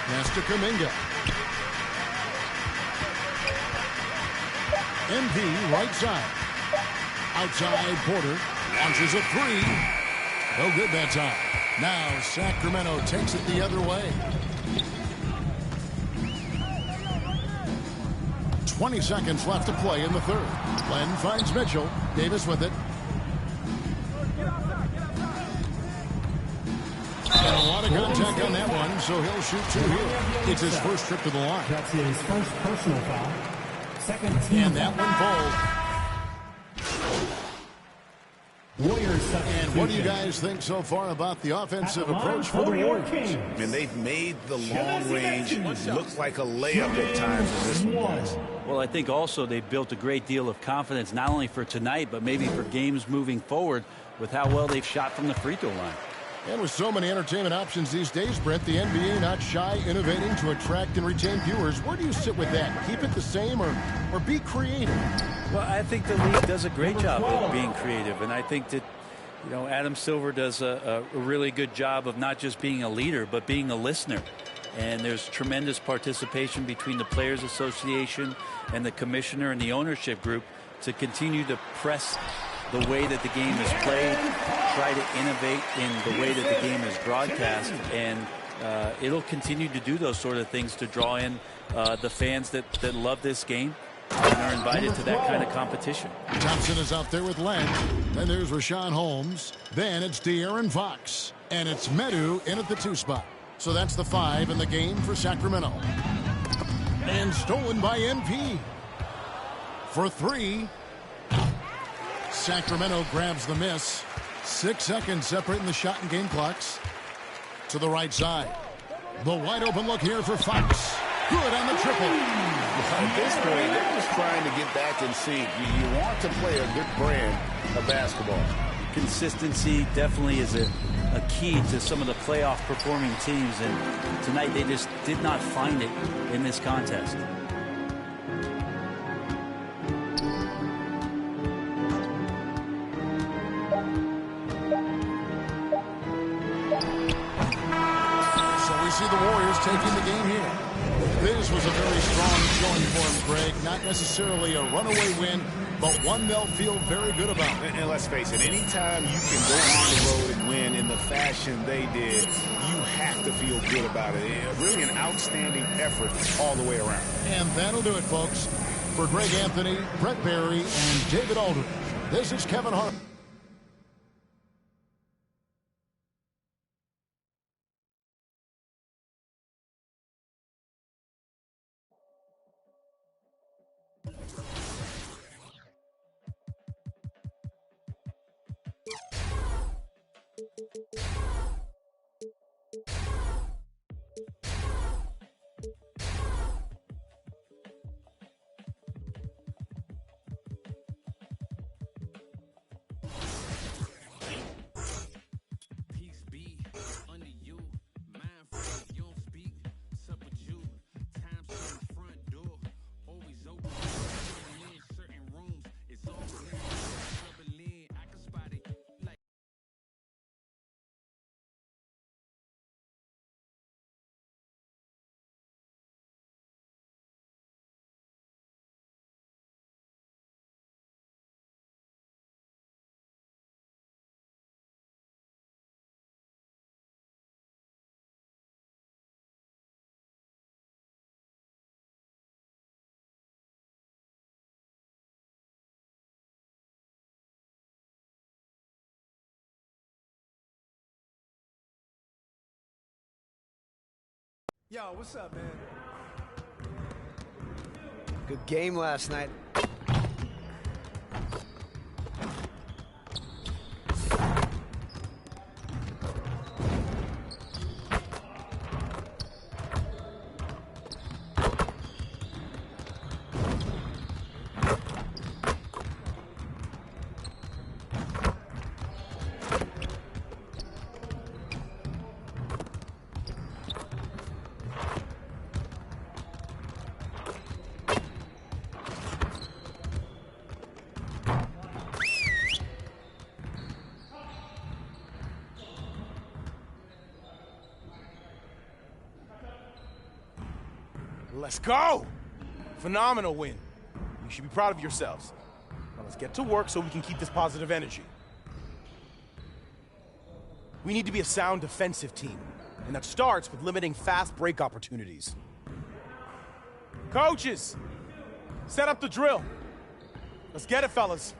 Speaker 18: Pass to Kuminga. NP right side. Outside Porter. Launches a three. No good that time. Now Sacramento takes it the other way. 20 seconds left to play in the third. Len finds Mitchell. Davis with it. contact on that one, so he'll shoot 2 here. It's his first trip to the line.
Speaker 1: That's his first personal foul. Second team.
Speaker 18: And that one falls.
Speaker 1: Warriors.
Speaker 18: And what do you guys think so far about the offensive approach for the Warriors?
Speaker 2: I mean, they've made the long range look like a layup at times in this one, guys.
Speaker 7: Well, I think also they built a great deal of confidence, not only for tonight, but maybe for games moving forward with how well they've shot from the free throw line.
Speaker 18: And with so many entertainment options these days, Brent, the NBA not shy innovating to attract and retain viewers. Where do you sit with that? Keep it the same or be creative?
Speaker 7: Well, I think the league does a great job of being creative, and I think that, you know, Adam Silver does a really good job of not just being a leader, but being a listener. And there's tremendous participation between the Players Association and the commissioner and the ownership group to continue to press the way that the game is played, try to innovate in the way that the game is broadcast, and it'll continue to do those sort of things to draw in the fans that love this game and are invited to that kind of competition.
Speaker 18: Thompson is out there with Len. Then there's Rashawn Holmes. Then it's De'Aaron Fox. And it's Medu in at the 2 spot. So that's the 5 in the game for Sacramento. And stolen by MP. For 3. Sacramento grabs the miss. 6 seconds separating the shot and game clocks. To the right side. The wide open look here for Fox. Good on the triple.
Speaker 2: At this point, they're just trying to get back in sync. You want to play a good brand of basketball.
Speaker 7: Consistency definitely is a key to some of the playoff performing teams, and tonight they just did not find it in this contest.
Speaker 18: So we see the Warriors taking the game here. This was a very strong showing for him, Greg. Not necessarily a runaway win, but one they'll feel very good about.
Speaker 2: And let's face it, anytime you can go on the road and win in the fashion they did, you have to feel good about it. Really an outstanding effort all the way around.
Speaker 18: And that'll do it, folks. For Greg Anthony, Brett Barry, and David Aldridge, this is Kevin Hart.
Speaker 15: Yo, what's up, man? Good game last night.
Speaker 21: Let's go! Phenomenal win. You should be proud of yourselves. Now let's get to work so we can keep this positive energy. We need to be a sound defensive team, and that starts with limiting fast break opportunities. Coaches, set up the drill. Let's get it, fellas.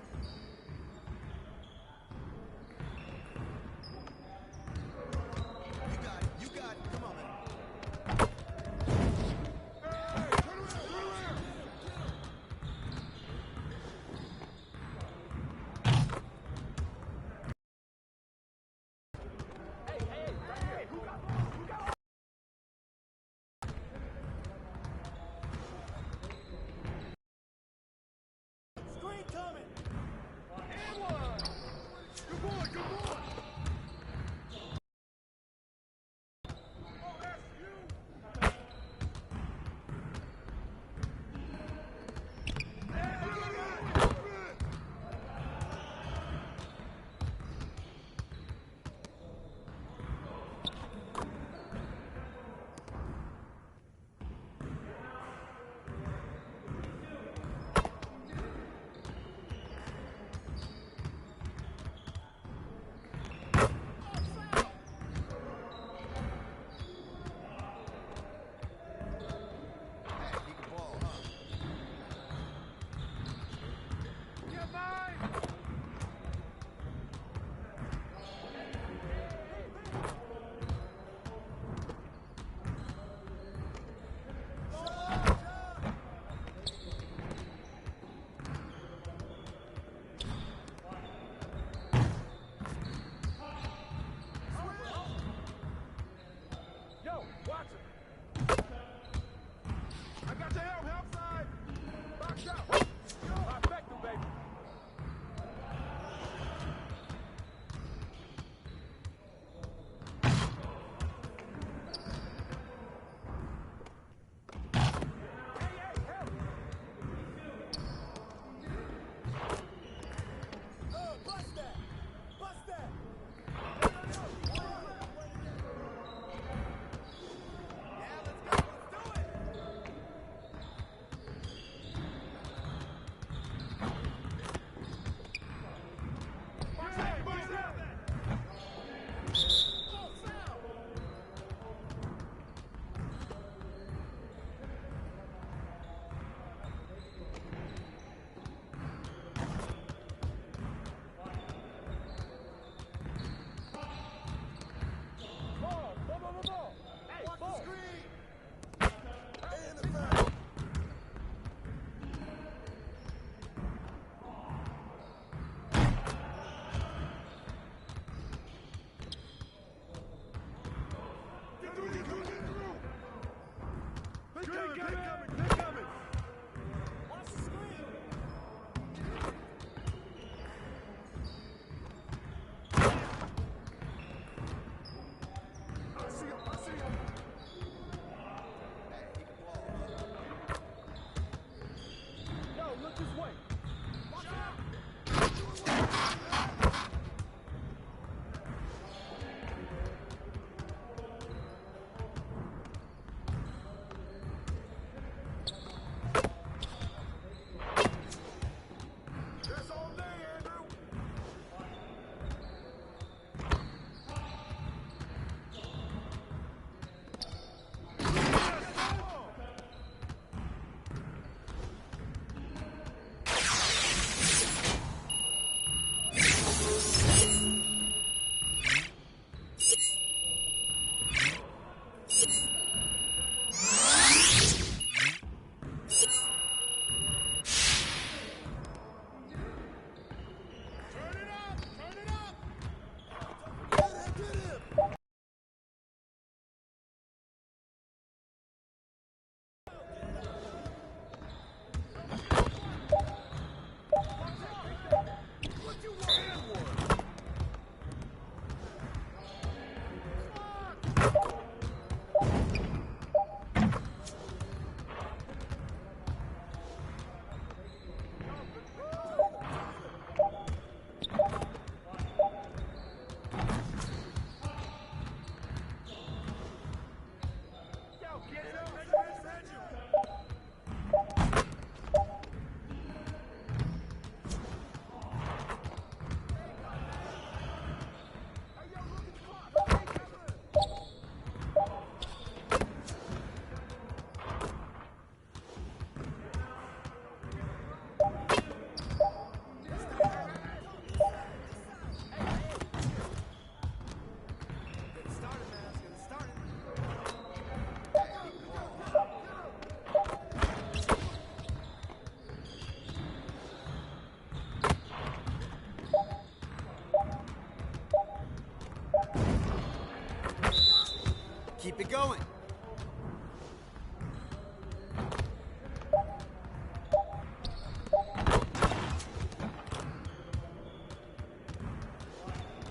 Speaker 15: Keep it going.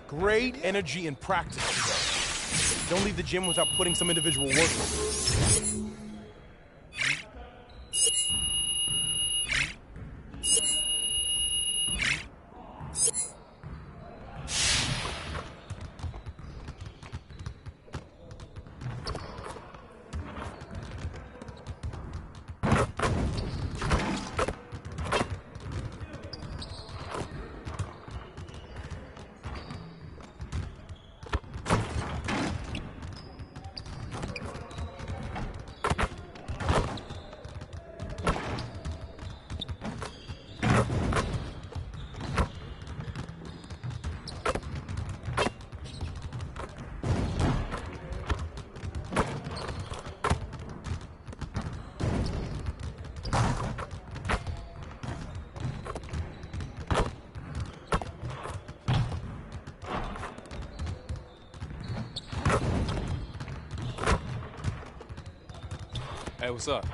Speaker 21: Great energy in practice today. Don't leave the gym without putting some individual work in.
Speaker 5: Hey, what's up?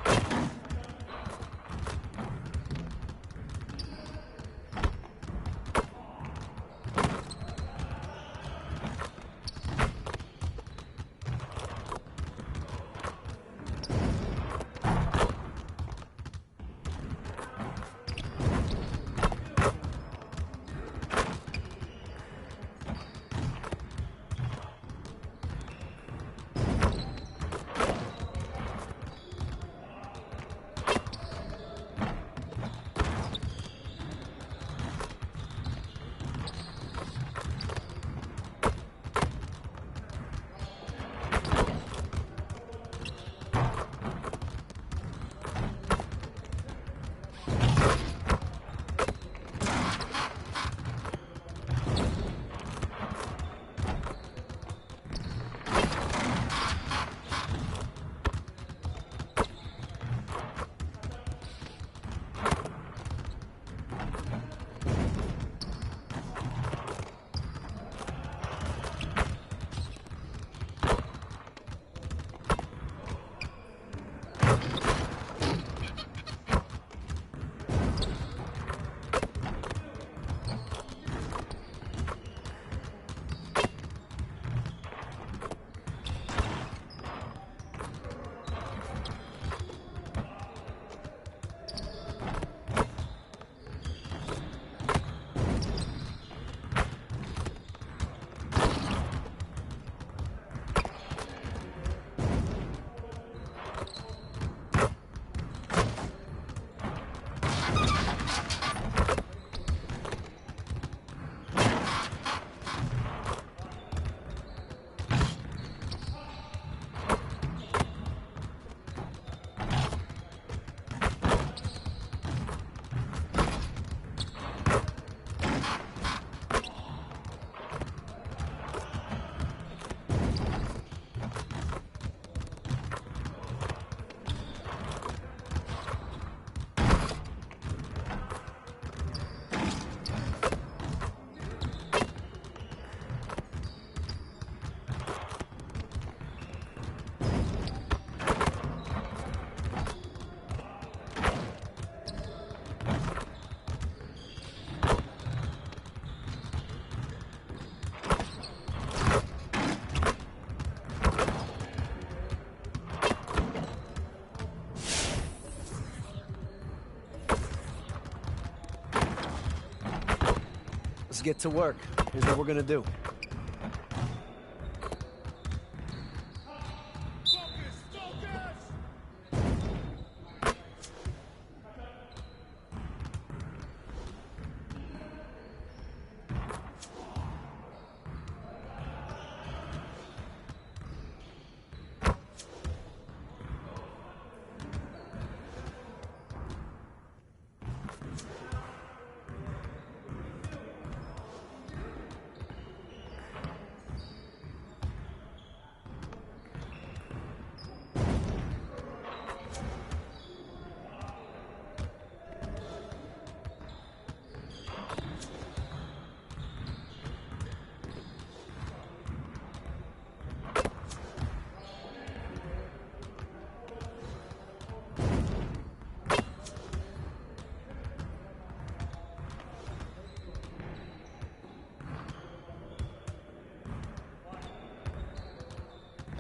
Speaker 15: Let's get to work. Here's what we're gonna do.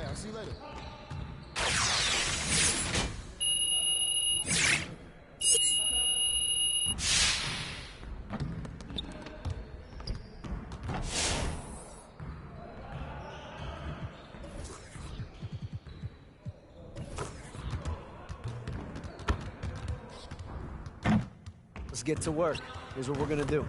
Speaker 18: I'll see you later.
Speaker 15: Let's get to work. Here's what we're going to do.